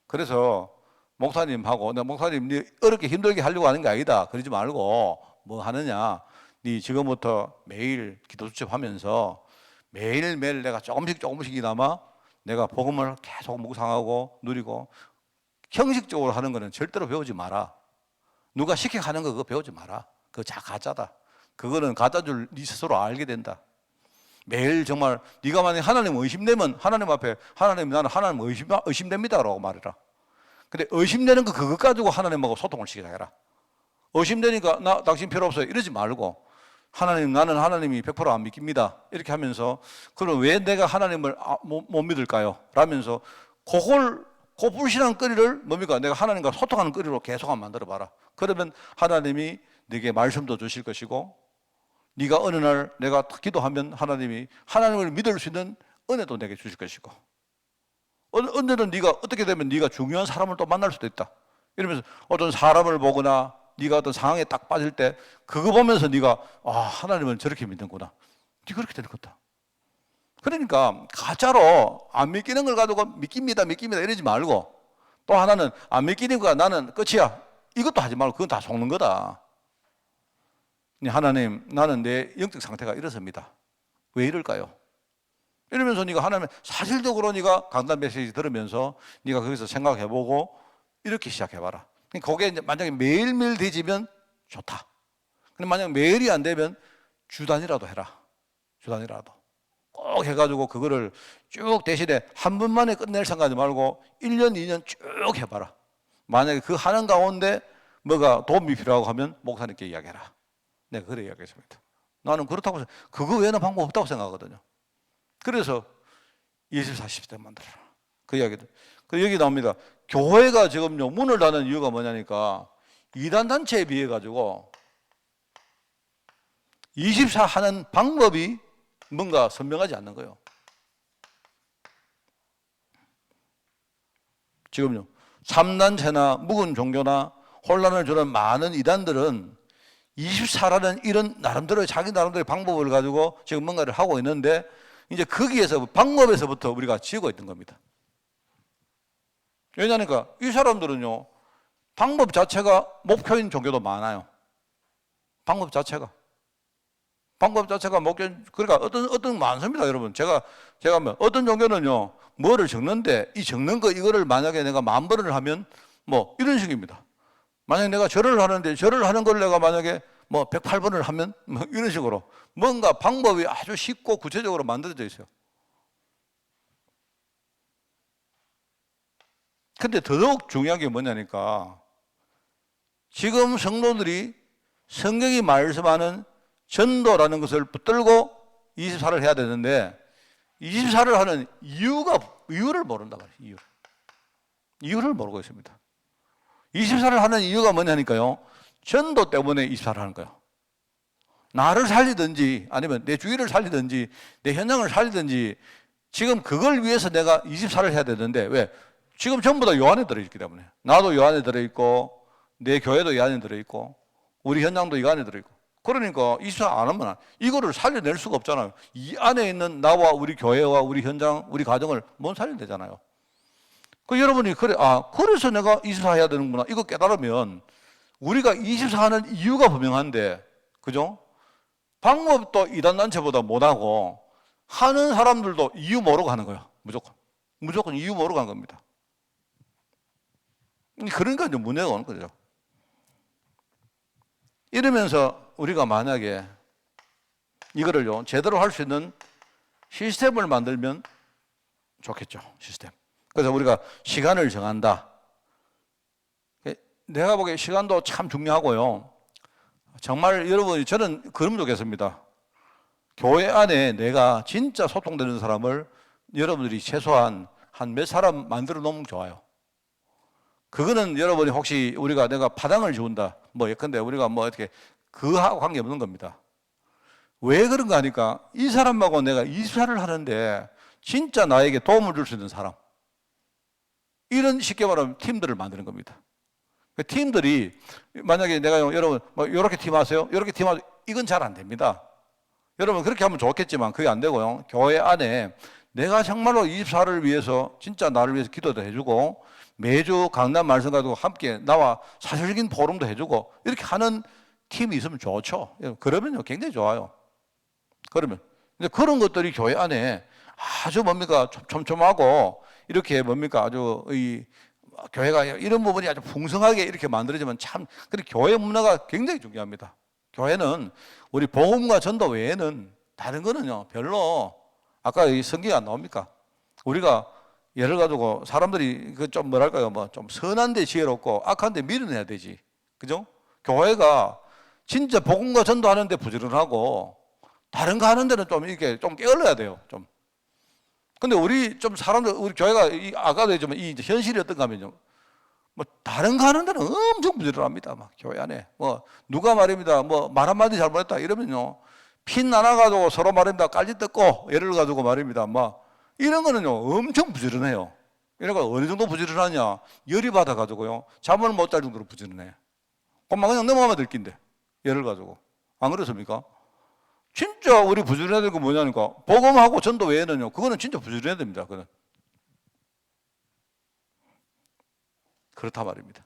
그래서 목사님하고 내 목사님 네 어렵게 힘들게 하려고 하는 게 아니다. 그러지 말고 뭐 하느냐. 네 지금부터 매일 기도 수첩하면서 매일매일 내가 조금씩이나마 내가 복음을 계속 묵상하고 누리고 형식적으로 하는 거는 절대로 배우지 마라. 누가 시켜 하는 거 그거 배우지 마라. 그거 가짜다. 그거는 가짜 줄 네 스스로 알게 된다. 매일 정말 네가 만약에 하나님 의심되면 하나님 앞에 하나님 나는 하나님 의심됩니다라고 말해라. 근데 의심되는 거 그것 가지고 하나님하고 소통을 시켜라. 의심되니까 나 당신 필요 없어요 이러지 말고 하나님 나는 하나님이 100%안 믿깁니다. 이렇게 하면서 그럼 왜 내가 하나님을 못 믿을까요? 라면서 그 불신한 거리를 뭡니까? 내가 하나님과 소통하는 거리로 계속 한번 만들어 봐라. 그러면 하나님이 네게 말씀도 주실 것이고 네가 어느 날 내가 기도하면 하나님이 하나님을 믿을 수 있는 은혜도 내게 주실 것이고 언제든 네가 어떻게 되면 네가 중요한 사람을 또 만날 수도 있다. 이러면서 어떤 사람을 보거나 네가 어떤 상황에 딱 빠질 때 그거 보면서 네가 하나님은 저렇게 믿는구나. 네 그렇게 되는 거다. 그러니까 가짜로 안 믿기는 걸 가지고 믿깁니다 이러지 말고 또 하나는 안 믿기니까 나는 끝이야. 이것도 하지 말고 그건 다 속는 거다. 하나님 나는 내 영적 상태가 이렇습니다. 왜 이럴까요? 이러면서 네가 하나님 사실적으로 네가 강단 메시지 들으면서 네가 거기서 생각해보고 이렇게 시작해봐라. 그게 이제 만약에 매일매일 되지면 좋다. 근데 만약 매일이 안 되면 주단이라도 해라. 주단이라도 꼭 해가지고 그거를 쭉 대신에 한 번만에 끝낼 생각하지 말고 1년, 2년 쭉 해봐라. 만약에 그 하는 가운데 뭐가 도움이 필요하고 하면 목사님께 이야기해라. 내가 그래 이야기했습니다. 나는 그렇다고 그거 외에는 방법 없다고 생각하거든요. 그래서 24 시스템 만들어라. 그 이야기들. 그 여기 나옵니다. 교회가 지금요 문을 닫는 이유가 뭐냐니까 이단 단체에 비해 가지고 24 하는 방법이 뭔가 선명하지 않는 거예요. 지금요 3단체나 묵은 종교나 혼란을 주는 많은 이단들은 24라는 이런 자기 나름대로의 방법을 가지고 지금 뭔가를 하고 있는데 이제 거기에서 방법에서부터 우리가 지우고 있는 겁니다. 왜냐니까 이 사람들은요 방법 자체가 목표인 종교도 많아요. 방법 자체가 목표. 그러니까 어떤 많습니다, 여러분. 제가 어떤 종교는요 뭐를 적는데 이 적는 거 이거를 만약에 내가 10,000번을 하면 뭐 이런 식입니다. 만약에 내가 절을 하는데 절을 하는 걸 내가 만약에 뭐 108번을 하면 뭐 이런 식으로 뭔가 방법이 아주 쉽고 구체적으로 만들어져 있어요. 근데 더더욱 중요한 게 뭐냐니까 지금 성도들이 성경이 말씀하는 전도라는 것을 붙들고 24를 해야 되는데 24를 하는 이유를 모른다 말이에요. 이유를 모르고 있습니다. 24를 하는 이유가 뭐냐니까요. 전도 때문에 24를 하는 거예요. 나를 살리든지 아니면 내 주위를 살리든지 내 현장을 살리든지 지금 그걸 위해서 내가 24를 해야 되는데 왜? 지금 전부 다 요 안에 들어있기 때문에. 나도 요 안에 들어있고 내 교회도 이 안에 들어있고 우리 현장도 이 안에 들어있고 그러니까 24 안 하면 이거를 살려낼 수가 없잖아요. 이 안에 있는 나와 우리 교회와 우리 현장, 우리 가정을 못 살려내잖아요. 그 여러분이 그래, 그래서 내가 24 해야 되는구나. 이거 깨달으면 우리가 24 하는 이유가 분명한데, 그죠? 방법도 이단단체보다 못하고 하는 사람들도 이유 모르고 하는 거예요. 무조건 이유 모르고 하는 겁니다. 그러니까 이제 문제가 오는 거죠. 이러면서 우리가 만약에 이거를요 제대로 할 수 있는 시스템을 만들면 좋겠죠. 시스템. 그래서 우리가 시간을 정한다. 내가 보기에 시간도 참 중요하고요. 정말 여러분이 저는 그러면 좋겠습니다. 교회 안에 내가 진짜 소통되는 사람을 여러분들이 최소한 한 몇 사람 만들어 놓으면 좋아요. 그거는 여러분이 혹시 우리가 내가 파당을 지운다. 뭐 예컨대 우리가 뭐 어떻게 그하고 관계없는 겁니다. 왜 그런가 하니까 이 사람하고 내가 이사를 하는데 진짜 나에게 도움을 줄 수 있는 사람. 이런 쉽게 말하면 팀들을 만드는 겁니다. 팀들이 만약에 내가 여러분 뭐 이렇게 팀하세요, 이렇게 팀하세요, 이건 잘 안 됩니다. 여러분 그렇게 하면 좋겠지만 그게 안 되고요. 교회 안에 내가 정말로 24를 위해서 진짜 나를 위해서 기도도 해주고 매주 강단 말씀 가지고 함께 나와 사실적인 포럼도 해주고 이렇게 하는 팀이 있으면 좋죠. 그러면요 굉장히 좋아요. 그러면 이제 그런 것들이 교회 안에 아주 뭡니까 촘촘하고 이렇게 뭡니까 아주 이 교회가 이런 부분이 아주 풍성하게 이렇게 만들어지면 참 근데 교회 문화가 굉장히 중요합니다. 교회는 우리 복음과 전도 외에는 다른 거는요 별로 아까 이 성경이 안 나옵니까? 우리가 예를 가지고 사람들이 그 좀 뭐랄까요 뭐 좀 선한데 지혜롭고 악한데 밀어내야 되지, 그죠? 교회가 진짜 복음과 전도하는데 부지런하고 다른 거 하는 데는 좀 이렇게 좀 게을러야 돼요. 좀. 근데 우리 좀 사람들 우리 교회가 아까도 했지만 이 현실이 어떤가 하면요. 뭐 다른 거 하는 데는 엄청 부지런합니다. 막 교회 안에 뭐 누가 말입니다. 뭐 말 한마디 잘못했다 이러면요 핀 나눠가지고 서로 말입니다. 깔지 뜯고 예를 가지고 말입니다. 막 이런 거는요 엄청 부지런해요. 이러니까 어느 정도 부지런하냐 열이 받아가지고요 잠을 못 잘 정도로 부지런해. 그만 그냥 넘어가면 될 낀데 예를 가지고 안 그렇습니까? 진짜 우리 부지런해야 될 거 뭐냐니까 복음하고 전도 외에는요 그거는 진짜 부지런해야 됩니다. 그거는 그렇다 말입니다.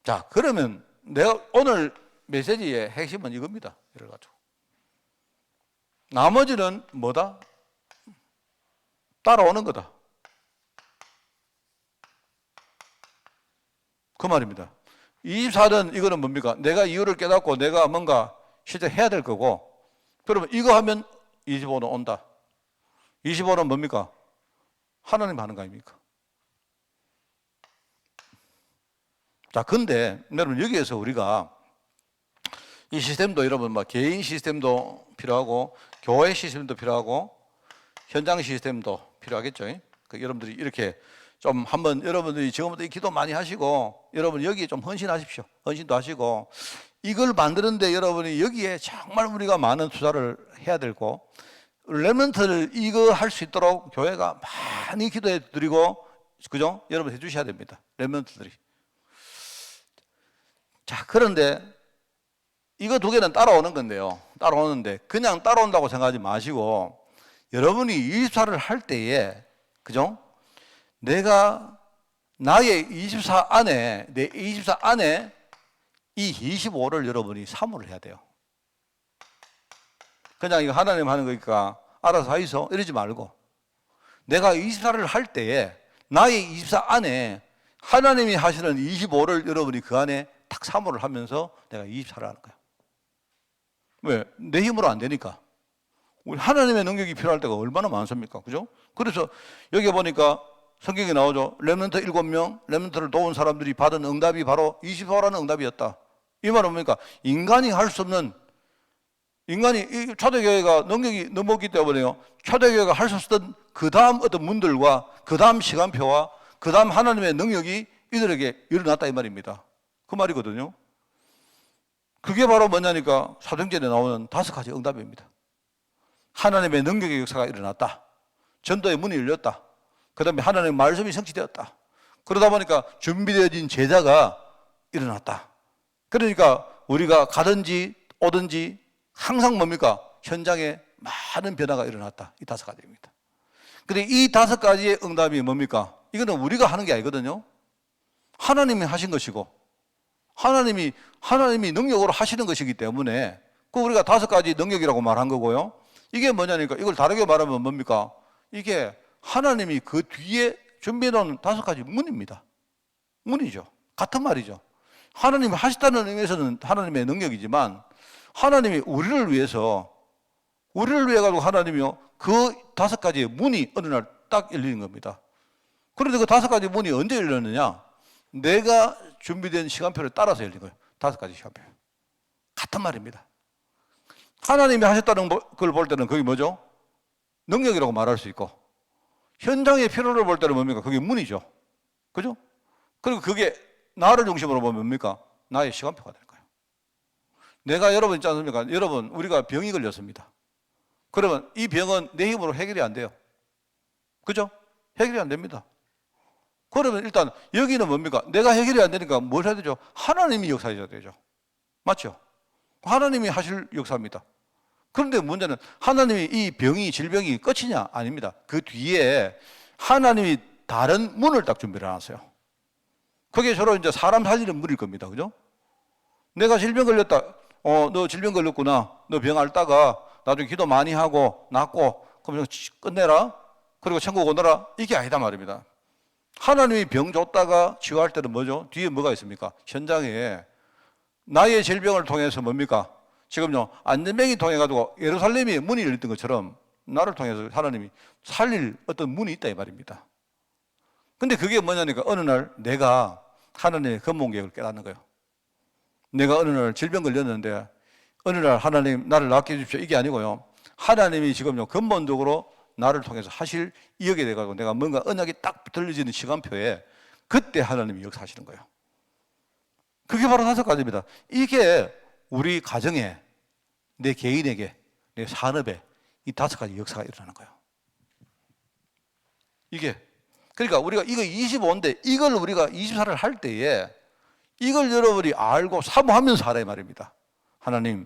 자 그러면 내가 오늘 메시지의 핵심은 이겁니다. 이래 가지고 나머지는 뭐다? 따라오는 거다. 그 말입니다. 24는 이거는 뭡니까? 내가 이유를 깨닫고 내가 뭔가 실제 해야 될 거고 그러면 이거 하면 25는 온다. 25는 뭡니까? 하나님 하는 거 아닙니까? 자, 근데 여러분 여기에서 우리가 이 시스템도 여러분 막 개인 시스템도 필요하고 교회 시스템도 필요하고 현장 시스템도 필요하겠죠. 그 여러분들이 이렇게 좀 한번 여러분들이 지금부터 기도 많이 하시고 여러분 여기에 좀 헌신하십시오. 헌신도 하시고 이걸 만드는데 여러분이 여기에 정말 우리가 많은 투자를 해야 되고 렘넌트를 이거 할 수 있도록 교회가 많이 기도해 드리고 그죠? 여러분 해 주셔야 됩니다. 렘넌트들이. 자, 그런데 이거 두 개는 따라오는 건데요. 따라오는데 그냥 따라온다고 생각하지 마시고 여러분이 24를 할 때에 그죠? 내가 나의 24 안에 내 24 안에 이 25를 여러분이 사모를 해야 돼요. 그냥 이거 하나님 하는 거니까 알아서 하이소 이러지 말고 내가 24를 할 때에 나의 24 안에 하나님이 하시는 25를 여러분이 그 안에 딱 사모를 하면서 내가 24를 하는 거야. 왜? 내 힘으로 안 되니까. 우리 하나님의 능력이 필요할 때가 얼마나 많습니까? 그죠? 그래서 여기 보니까 성경에 나오죠. 렘넌트 7명, 렘넌트를 도운 사람들이 받은 응답이 바로 25라는 응답이었다. 이 말은 뭡니까? 인간이 할 수 없는 인간이 이 초대교회가 능력이 넘었기 때문에요. 초대교회가 할 수 없었던 그 다음 어떤 문들과 그 다음 시간표와 그 다음 하나님의 능력이 이들에게 일어났다 이 말입니다. 그 말이거든요. 그게 바로 뭐냐니까 사도행전에 나오는 5가지 응답입니다. 하나님의 능력의 역사가 일어났다. 전도의 문이 열렸다. 그 다음에 하나님의 말씀이 성취되었다. 그러다 보니까 준비되어진 제자가 일어났다. 그러니까 우리가 가든지 오든지 항상 뭡니까? 현장에 많은 변화가 일어났다. 이 5가지입니다. 근데 이 5가지의 응답이 뭡니까? 이거는 우리가 하는 게 아니거든요. 하나님이 하신 것이고, 하나님이 능력으로 하시는 것이기 때문에 그 우리가 5가지 능력이라고 말한 거고요. 이게 뭐냐니까 이걸 다르게 말하면 뭡니까? 이게 하나님이 그 뒤에 준비해 놓은 5가지 문입니다. 문이죠. 같은 말이죠. 하나님이 하셨다는 의미에서는 하나님의 능력이지만 하나님이 우리를 위해 가지고 하나님이요 그 5가지의 문이 어느 날 딱 열리는 겁니다. 그런데 그 5가지 문이 언제 열렸느냐? 내가 준비된 시간표를 따라서 열린 거예요. 5가지 시간표. 같은 말입니다. 하나님이 하셨다는 걸 볼 때는 그게 뭐죠? 능력이라고 말할 수 있고, 현장의 필요를 볼 때는 뭡니까? 그게 문이죠. 그죠? 그리고 그게 나를 중심으로 보면 뭡니까? 나의 시간표가 되는 거예요. 내가 여러분 있지 않습니까? 여러분, 우리가 병이 걸렸습니다. 그러면 이 병은 내 힘으로 해결이 안 돼요. 그죠? 해결이 안 됩니다. 그러면 일단 여기는 뭡니까? 내가 해결이 안 되니까 뭘 해야 되죠? 하나님이 역사해야 되죠. 맞죠? 하나님이 하실 역사입니다. 그런데 문제는 하나님이 이 병이, 질병이 끝이냐? 아닙니다. 그 뒤에 하나님이 다른 문을 딱 준비를 해놨어요. 그게 서로 이제 사람 살리는 문일 겁니다. 그죠? 내가 질병 걸렸다. 너 질병 걸렸구나. 너 병 앓다가 나중에 기도 많이 하고 낫고 그러면 끝내라. 그리고 천국 오너라. 이게 아니다 말입니다. 하나님이 병 줬다가 치유할 때는 뭐죠? 뒤에 뭐가 있습니까? 현장에 나의 질병을 통해서 뭡니까? 지금요, 안전병이 통해가지고 예루살렘이 문이 열렸던 것처럼 나를 통해서 하나님이 살릴 어떤 문이 있다 이 말입니다. 근데 그게 뭐냐니까 어느 날 내가 하나님의 근본 계획을 깨닫는 거예요. 내가 어느 날 질병 걸렸는데 어느 날 하나님 나를 낫게 해주십시오. 이게 아니고요. 하나님이 지금요, 근본적으로 나를 통해서 하실 이역이 돼가지고 내가 뭔가 언약이 딱 들려지는 시간표에 그때 하나님이 역사하시는 거예요. 그게 바로 5가지입니다. 이게 우리 가정에, 내 개인에게, 내 산업에 이 5가지 역사가 일어나는 거예요. 이게. 그러니까 우리가 이거 25인데 이걸 우리가 24를 할 때에 이걸 여러분이 알고 사모하면서 하라 이 말입니다. 하나님.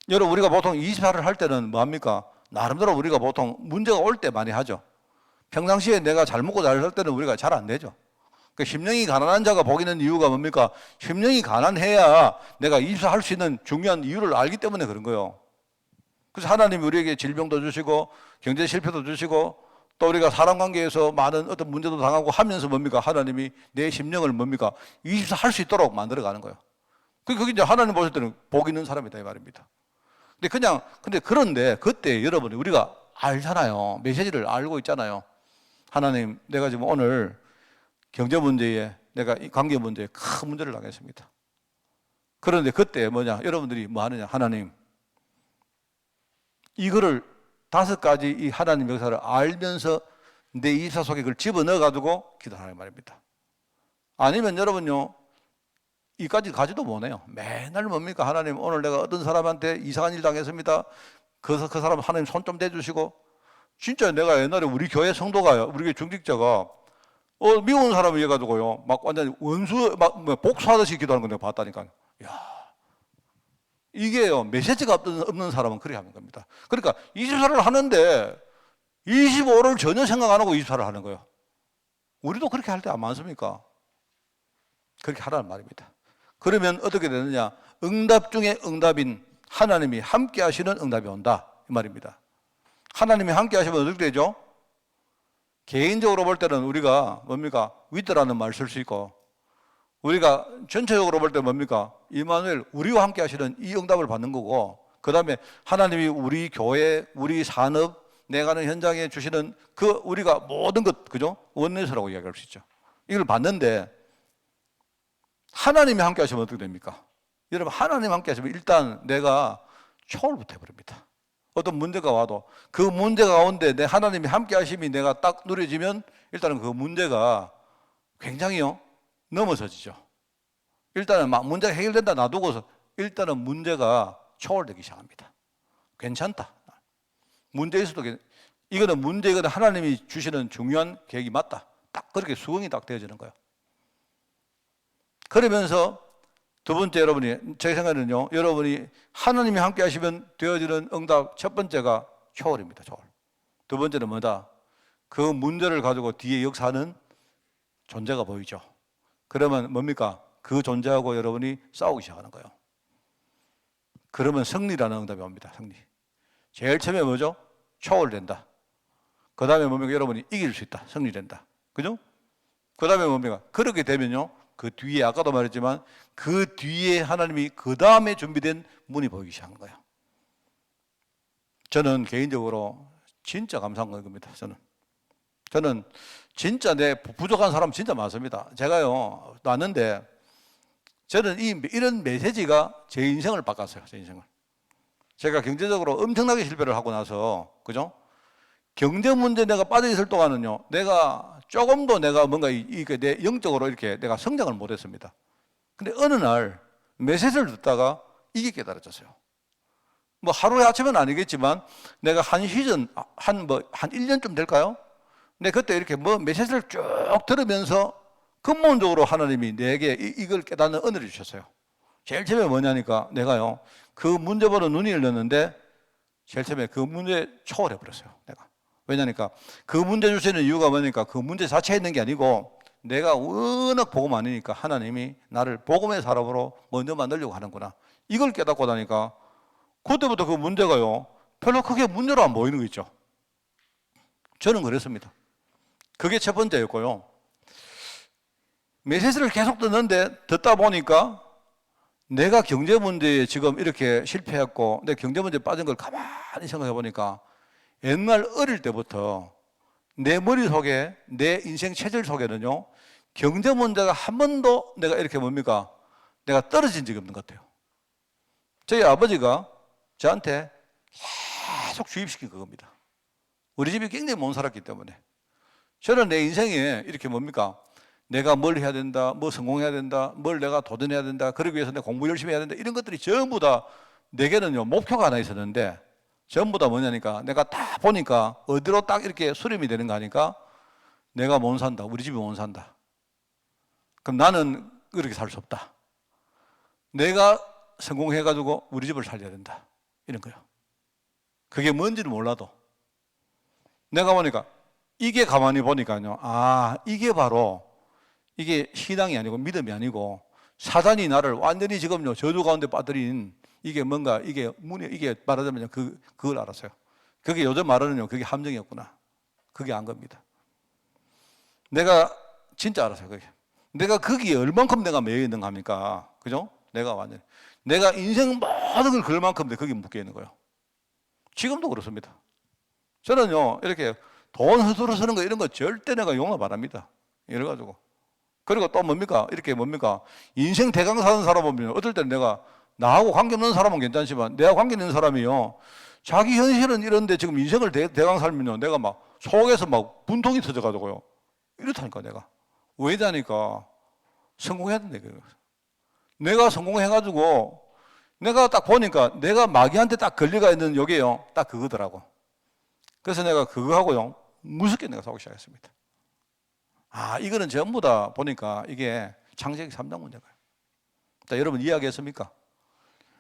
여러분 우리가 보통 24를 할 때는 뭐합니까? 나름대로 우리가 보통 문제가 올 때 많이 하죠. 평상시에 내가 잘 먹고 잘 살 때는 우리가 잘 안 되죠. 그러니까 심령이 가난한 자가 복 있는 이유가 뭡니까? 심령이 가난해야 내가 24 할 수 있는 중요한 이유를 알기 때문에 그런 거예요. 그래서 하나님이 우리에게 질병도 주시고 경제 실패도 주시고 또 우리가 사람 관계에서 많은 어떤 문제도 당하고 하면서 뭡니까? 하나님이 내 심령을 뭡니까? 24 할 수 있도록 만들어가는 거예요. 그게 이제 하나님 보실 때는 복 있는 사람이다 이 말입니다. 그런데 그때 여러분이 우리가 알잖아요. 메시지를 알고 있잖아요. 하나님, 내가 지금 오늘 경제 문제에 내가 이 관계 문제에 큰 문제를 당했습니다. 그런데 그때 뭐냐? 여러분들이 뭐 하느냐? 하나님, 이거를 5가지 이 하나님 역사를 알면서 내 이사 속에 그걸 집어넣어가지고 기도하는 말입니다. 아니면 여러분요, 이까지 가지도 못해요. 맨날 뭡니까? 하나님, 오늘 내가 어떤 사람한테 이상한 일 당했습니다. 그 사람 하나님 손 좀 대주시고. 진짜 내가 옛날에 우리 교회 성도가요, 우리 교회 중직자가 미운 사람을 해가지고요, 막 완전 원수, 막 복수하듯이 기도하는 거 내가 봤다니까요. 야, 이게요, 메시지가 없는 사람은 그렇게 하는 겁니다. 그러니까 24를 하는데 25를 전혀 생각 안 하고 24를 하는 거예요. 우리도 그렇게 할 때 안 많습니까? 그렇게 하라는 말입니다. 그러면 어떻게 되느냐? 응답 중에 응답인 하나님이 함께 하시는 응답이 온다 이 말입니다. 하나님이 함께 하시면 어떻게 되죠? 개인적으로 볼 때는 우리가 뭡니까? 위드라는 말 쓸 수 있고, 우리가 전체적으로 볼 때 뭡니까? 임마누엘, 우리와 함께 하시는 이 응답을 받는 거고, 그 다음에 하나님이 우리 교회, 우리 산업, 내가 가는 현장에 주시는 그 우리가 모든 것, 그죠? 원내서라고 이야기할 수 있죠. 이걸 받는데 하나님이 함께 하시면 어떻게 됩니까? 여러분, 하나님 함께 하시면 일단 내가 초월부터 해버립니다. 어떤 문제가 와도 그 문제 가운데 내 하나님이 함께 하심이 내가 딱 누려지면 일단은 그 문제가 굉장히요 넘어서지죠. 일단은 막 문제가 해결된다 놔두고서 일단은 문제가 초월되기 시작합니다. 괜찮다. 문제 있어도 이거는 문제거든. 하나님이 주시는 중요한 계획이 맞다. 딱 그렇게 수긍이 딱 되어지는 거예요. 그러면서 두 번째 여러분이, 제 생각에는요, 여러분이 하나님이 함께 하시면 되어지는 응답 첫 번째가 초월입니다. 초월. 두 번째는 뭐다? 그 문제를 가지고 뒤에 역사하는 존재가 보이죠. 그러면 뭡니까? 그 존재하고 여러분이 싸우기 시작하는 거예요. 그러면 승리라는 응답이 옵니다. 승리. 제일 처음에 뭐죠? 초월된다. 그 다음에 뭡니까? 여러분이 이길 수 있다. 승리된다. 그죠? 그 다음에 뭡니까? 그렇게 되면요, 그 뒤에 아까도 말했지만 그 뒤에 하나님이 그 다음에 준비된 문이 보이기 시작한 거예요. 저는 개인적으로 진짜 감사한 겁니다. 저는 진짜 내 부족한 사람 진짜 많습니다. 제가요 왔는데 저는 이런 메시지가 제 인생을 바꿨어요. 제 인생을. 제가 경제적으로 엄청나게 실패를 하고 나서, 그죠? 경제 문제 내가 빠져 있을 동안은요, 내가 조금도 내가 뭔가 내 영적으로 이렇게 내가 성장을 못 했습니다. 근데 어느 날 메시지를 듣다가 이게 깨달아졌어요. 뭐 하루에 아침은 아니겠지만 내가 한 시즌, 한 1년쯤 될까요? 근데 그때 이렇게 뭐 메시지를 쭉 들으면서 근본적으로 하나님이 내게 이걸 깨닫는 은혜를 주셨어요. 제일 처음에 뭐냐니까 내가요, 그 문제 보러 눈이 열렸는데 제일 처음에 그 문제 초월해 버렸어요. 내가. 왜냐니까 그 문제 주시는 이유가 뭐니까 그 문제 자체에 있는 게 아니고 내가 워낙 복음 아니니까 하나님이 나를 복음의 사람으로 먼저 만들려고 하는구나. 이걸 깨닫고 나니까 그때부터 그 문제가요, 별로 크게 문제로 안 보이는 거 있죠. 저는 그랬습니다. 그게 첫 번째였고요. 메시지를 계속 듣다 보니까 내가 경제 문제에 지금 이렇게 실패했고 내 경제 문제에 빠진 걸 가만히 생각해 보니까 옛날 어릴 때부터 내 머릿속에, 내 인생 체질 속에는요, 경제 문제가 한 번도 내가 이렇게 뭡니까? 내가 떨어진 적이 없는 것 같아요. 저희 아버지가 저한테 계속 주입시킨 그겁니다. 우리 집이 굉장히 못 살았기 때문에. 저는 내 인생에 이렇게 뭡니까? 내가 뭘 해야 된다, 뭐 성공해야 된다, 뭘 내가 도전해야 된다, 그러기 위해서 내가 공부 열심히 해야 된다, 이런 것들이 전부 다 내게는요, 목표가 하나 있었는데 전부 다 뭐냐니까 내가 다 보니까 어디로 딱 이렇게 수렴이 되는 거 아니까 내가 못 산다, 우리 집이 못 산다. 그럼 나는 그렇게 살 수 없다. 내가 성공해가지고 우리 집을 살려야 된다. 이런 거예요. 그게 뭔지는 몰라도 내가 보니까 이게 가만히 보니까요, 아, 이게 바로 이게 신앙이 아니고 믿음이 아니고 사단이 나를 완전히 지금요 저주 가운데 빠뜨린 이게 뭔가 이게 말하자면 그걸 알았어요. 그게 요즘 말하는요, 그게 함정이었구나. 그게 안 겁니다. 내가 진짜 알았어요. 그게 내가 거기에 얼만큼 내가 매여 있는가 합니까? 그죠? 내가 인생 모든 걸 걸 만큼 거기 묶여 있는 거예요. 지금도 그렇습니다. 저는요 이렇게 돈 허투루 쓰는 거 이런 거 절대 내가 용납 안 합니다. 이래가지고. 그리고 또 뭡니까? 이렇게 뭡니까? 인생 대강 사는 사람 보면 어떨 때는 내가 나하고 관계없는 사람은 괜찮지만 내가 관계 있는 사람이요, 자기 현실은 이런데 지금 인생을 대강 살면요 내가 막 속에서 막 분통이 터져가지고요 이렇다니까. 내가 왜냐니까 성공해야 된다. 내가 성공해가지고 내가 딱 보니까 내가 마귀한테 딱 걸려가 있는 요게요 딱 그거더라고. 그래서 내가 그거 하고요 무섭게 내가 싸우기 시작했습니다. 아, 이거는 전부 다 보니까 이게 창세기 3장 문제가요. 자, 여러분 이해하겠습니까?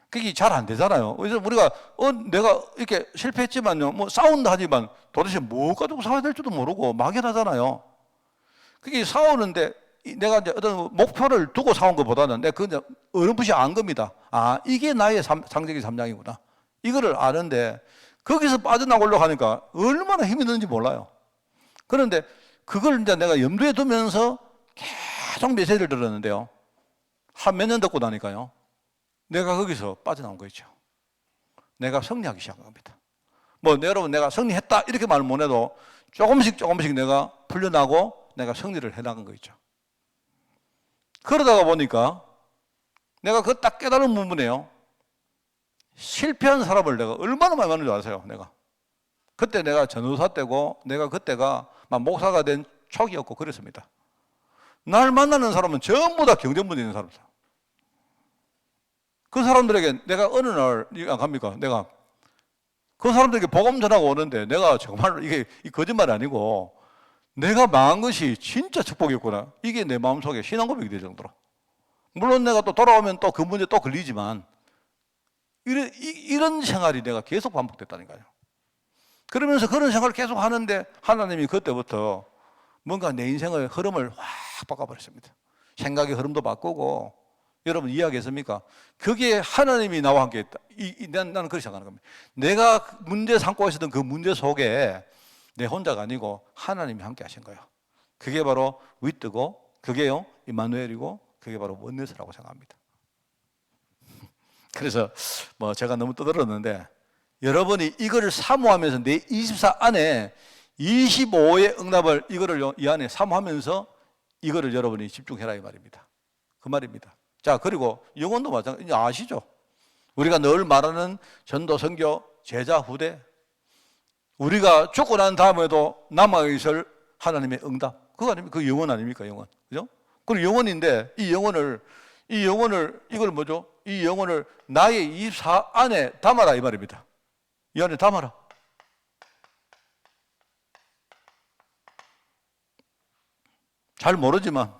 그게 잘 안 되잖아요. 그래서 우리가 내가 이렇게 실패했지만요, 뭐 싸운다 하지만 도대체 뭐 가지고 싸워야 될지도 모르고 막연하잖아요. 그게 싸우는데 내가 이제 어떤 목표를 두고 싸운 것보다는 내가 그냥 어렴풋이 안 겁니다. 아, 이게 나의 창세기 3장이구나. 이거를 아는데 거기서 빠져나오려고 하니까 얼마나 힘이 드는지 몰라요. 그런데 그걸 이제 내가 염두에 두면서 계속 메시지를 들었는데요, 한 몇 년 듣고 나니까요 내가 거기서 빠져나온 거 있죠. 내가 승리하기 시작한 겁니다. 뭐 여러분 내가 승리했다 이렇게 말 못 해도 조금씩 내가 풀려나고 내가 승리를 해나간 거 있죠. 그러다가 보니까 내가 그 딱 깨달은 부분이에요. 실패한 사람을 내가 얼마나 많이 만난 줄 아세요? 내가 그때 내가 전도사 때고 내가 그때가 막 목사가 된 초기였고 그랬습니다. 날 만나는 사람은 전부 다 경제 문제 있는 사람들. 그 사람들에게 내가 어느 날, 안 갑니까? 내가 그 사람들에게 복음 전하고 오는데 내가 정말 이게 거짓말이 아니고 내가 망한 것이 진짜 축복이었구나. 이게 내 마음속에 신앙 고백이 될 정도로. 물론 내가 또 돌아오면 또 그 문제 또 걸리지만 이런 생활이 내가 계속 반복됐다니까요. 그러면서 그런 생활을 계속 하는데 하나님이 그때부터 뭔가 내 인생의 흐름을 확 바꿔버렸습니다. 생각의 흐름도 바꾸고, 여러분 이해하겠습니까? 그게 하나님이 나와 함께 있다. 나는 그렇게 생각하는 겁니다. 내가 문제 삼고 있었던 그 문제 속에 내 혼자가 아니고 하나님이 함께 하신 거예요. 그게 바로 윗뜨고, 그게요 임마누엘이고, 그게 바로 원네스라고 생각합니다. 그래서 뭐 제가 너무 떠들었는데, 여러분이 이거를 사모하면서 내 24 안에 25의 응답을 이거를 이 안에 사모하면서 이거를 여러분이 집중해라 이 말입니다. 그 말입니다. 자, 그리고 영혼도 마찬가지. 아시죠? 우리가 늘 말하는 전도, 선교, 제자, 후대. 우리가 죽고 난 다음에도 남아있을 하나님의 응답. 그거 아닙니까? 그 영혼 아닙니까? 영혼. 그죠? 그리고 영혼인데 이 영혼을 이걸 뭐죠? 이 영혼을 나의 24 안에 담아라 이 말입니다. 이 안에 담아라. 잘 모르지만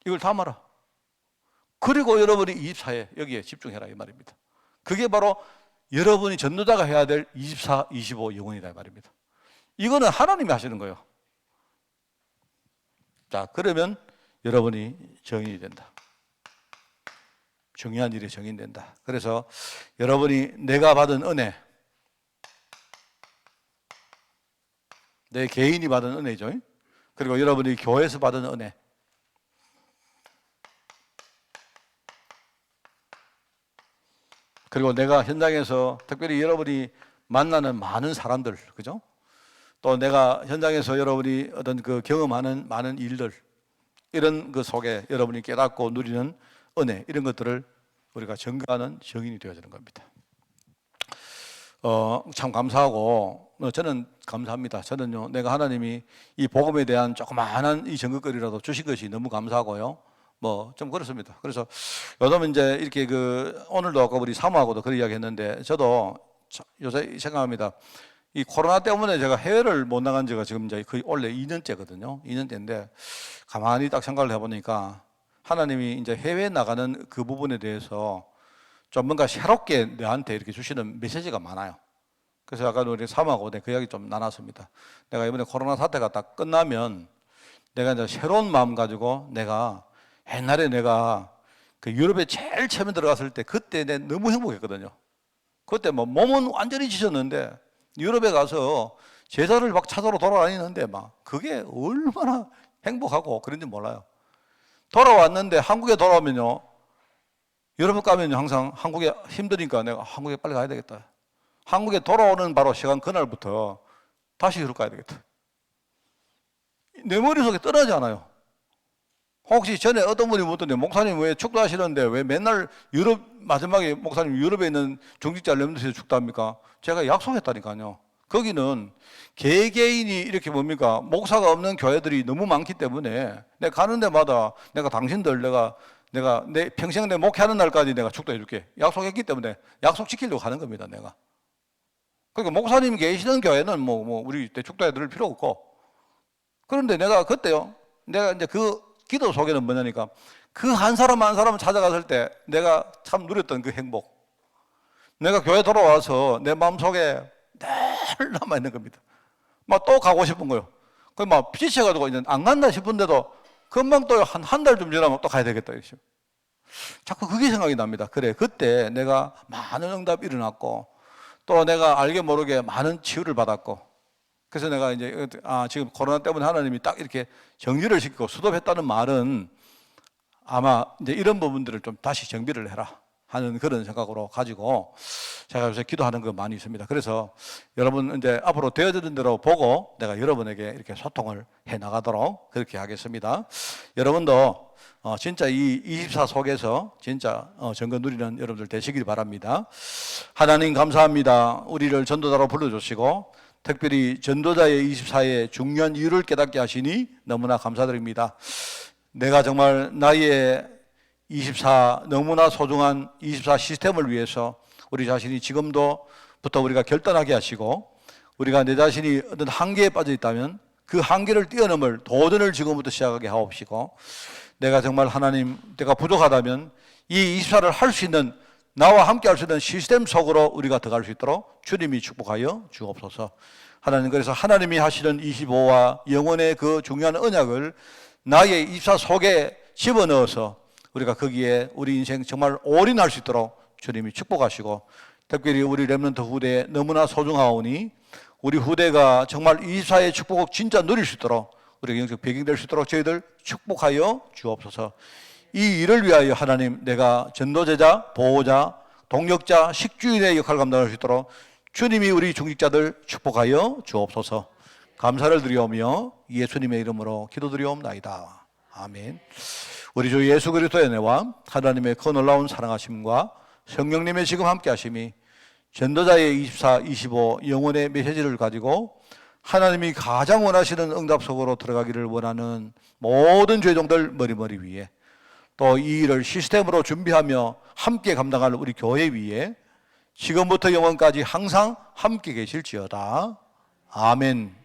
이걸 담아라. 그리고 여러분이 24에 여기에 집중해라 이 말입니다. 그게 바로 여러분이 전도자가 해야 될 24, 25 영혼이다 이 말입니다. 이거는 하나님이 하시는 거예요. 자, 그러면 여러분이 정인이 된다. 중요한 일이 정인된다. 그래서 여러분이 내가 받은 은혜, 내 개인이 받은 은혜죠. 그리고 여러분이 교회에서 받은 은혜, 그리고 내가 현장에서 특별히 여러분이 만나는 많은 사람들, 그죠? 또 내가 현장에서 여러분이 어떤 그 경험하는 많은 일들, 이런 그 속에 여러분이 깨닫고 누리는 은혜, 이런 것들을 우리가 증거하는 증인이 되어지는 겁니다. 참 감사하고, 저는 감사합니다. 저는요, 내가 하나님이 이 복음에 대한 조그마한 이 증거거리라도 주신 것이 너무 감사하고요. 뭐 좀 그렇습니다. 그래서 요즘 이제 이렇게 오늘도 아까 우리 사모하고도 그런 이야기 했는데, 저도 요새 생각합니다. 이 코로나 때문에 제가 해외를 못 나간 지가 지금 이제 거의 원래 2년째거든요. 2년째인데 가만히 딱 생각을 해보니까 하나님이 이제 해외 나가는 그 부분에 대해서 좀 뭔가 새롭게 내한테 이렇게 주시는 메시지가 많아요. 그래서 아까 우리 사모하고 그 이야기 좀 나눴습니다. 내가 이번에 코로나 사태가 딱 끝나면 내가 이제 새로운 마음 가지고 내가 옛날에 내가 그 유럽에 제일 처음에 들어갔을 때 그때 내가 너무 행복했거든요. 그때 뭐 몸은 완전히 지쳤는데 유럽에 가서 제자를 막 찾아러 돌아다니는데 막 그게 얼마나 행복하고 그런지 몰라요. 돌아왔는데 한국에 돌아오면요, 유럽에 가면 항상 한국에 힘드니까 내가 한국에 빨리 가야 되겠다. 한국에 돌아오는 바로 시간 그날부터 다시 유럽 가야 되겠다. 내 머릿속에 떠나지 않아요. 혹시 전에 어떤 분이 묻던데, 목사님 왜 축도하시는데 왜 맨날 유럽, 마지막에 목사님 유럽에 있는 중직자 렘넌트에서 축도합니까? 제가 약속했다니까요. 거기는 개개인이 이렇게 뭡니까? 목사가 없는 교회들이 너무 많기 때문에 내가 가는 데마다 내가 당신들 내가 내 평생 내 목회하는 날까지 내가 축도해 줄게. 약속했기 때문에 약속 지키려고 하는 겁니다, 내가. 그러니까 목사님 계시는 교회는 뭐 우리 때 축도해 드릴 필요 없고. 그런데 내가 그때요, 내가 이제 그 기도 속에는 뭐냐니까, 그 한 사람 한 사람을 찾아갔을 때 내가 참 누렸던 그 행복, 내가 교회 돌아와서 내 마음속에 늘 남아있는 겁니다. 막 또 가고 싶은 거요. 그 막 지쳐가지고 이제 안 간다 싶은데도 금방 또 한 달 좀 지나면 또 가야 되겠다. 이렇게. 자꾸 그게 생각이 납니다. 그래, 그때 내가 많은 응답이 일어났고 또 내가 알게 모르게 많은 치유를 받았고, 그래서 내가 이제 지금 코로나 때문에 하나님이 딱 이렇게 정리를 시키고 수도했다는 말은 아마 이제 이런 부분들을 좀 다시 정비를 해라 하는 그런 생각으로 가지고 제가 요새 기도하는 거 많이 있습니다. 그래서 여러분 이제 앞으로 되어지는 대로 보고 내가 여러분에게 이렇게 소통을 해 나가도록 그렇게 하겠습니다. 여러분도 진짜 이 24 속에서 진짜 정거 누리는 여러분들 되시길 바랍니다. 하나님 감사합니다. 우리를 전도자로 불러주시고 특별히 전도자의 24의 중요한 이유를 깨닫게 하시니 너무나 감사드립니다. 내가 정말 나의 24 너무나 소중한 24 시스템을 위해서 우리 자신이 지금도부터 우리가 결단하게 하시고, 우리가 내 자신이 어떤 한계에 빠져 있다면 그 한계를 뛰어넘을 도전을 지금부터 시작하게 하옵시고, 내가 정말 하나님, 내가 부족하다면 이 24를 할 수 있는, 나와 함께 할 수 있는 시스템 속으로 우리가 들어갈 수 있도록 주님이 축복하여 주옵소서. 하나님, 그래서 하나님이 하시는 25와 영원의 그 중요한 언약을 나의 24 속에 집어넣어서 우리가 거기에 우리 인생 정말 올인할 수 있도록 주님이 축복하시고, 특별히 우리 렘넌트 후대에 너무나 소중하오니 우리 후대가 정말 24의 축복을 진짜 누릴 수 있도록, 우리가 영적 배경이 될 수 있도록 저희들 축복하여 주옵소서. 이 일을 위하여 하나님, 내가 전도제자, 보호자, 동력자, 식주인의 역할을 감당할 수 있도록 주님이 우리 중직자들 축복하여 주옵소서. 감사를 드리오며 예수님의 이름으로 기도드리옵나이다. 아멘. 우리 주 예수 그리스도의 은혜와 하나님의 그 놀라운 사랑하심과 성령님의 지금 함께 하심이 전도자의 24, 25 영혼의 메시지를 가지고 하나님이 가장 원하시는 응답 속으로 들어가기를 원하는 모든 죄종들 머리머리 위에, 또 이 일을 시스템으로 준비하며 함께 감당할 우리 교회 위에 지금부터 영원까지 항상 함께 계실지어다. 아멘.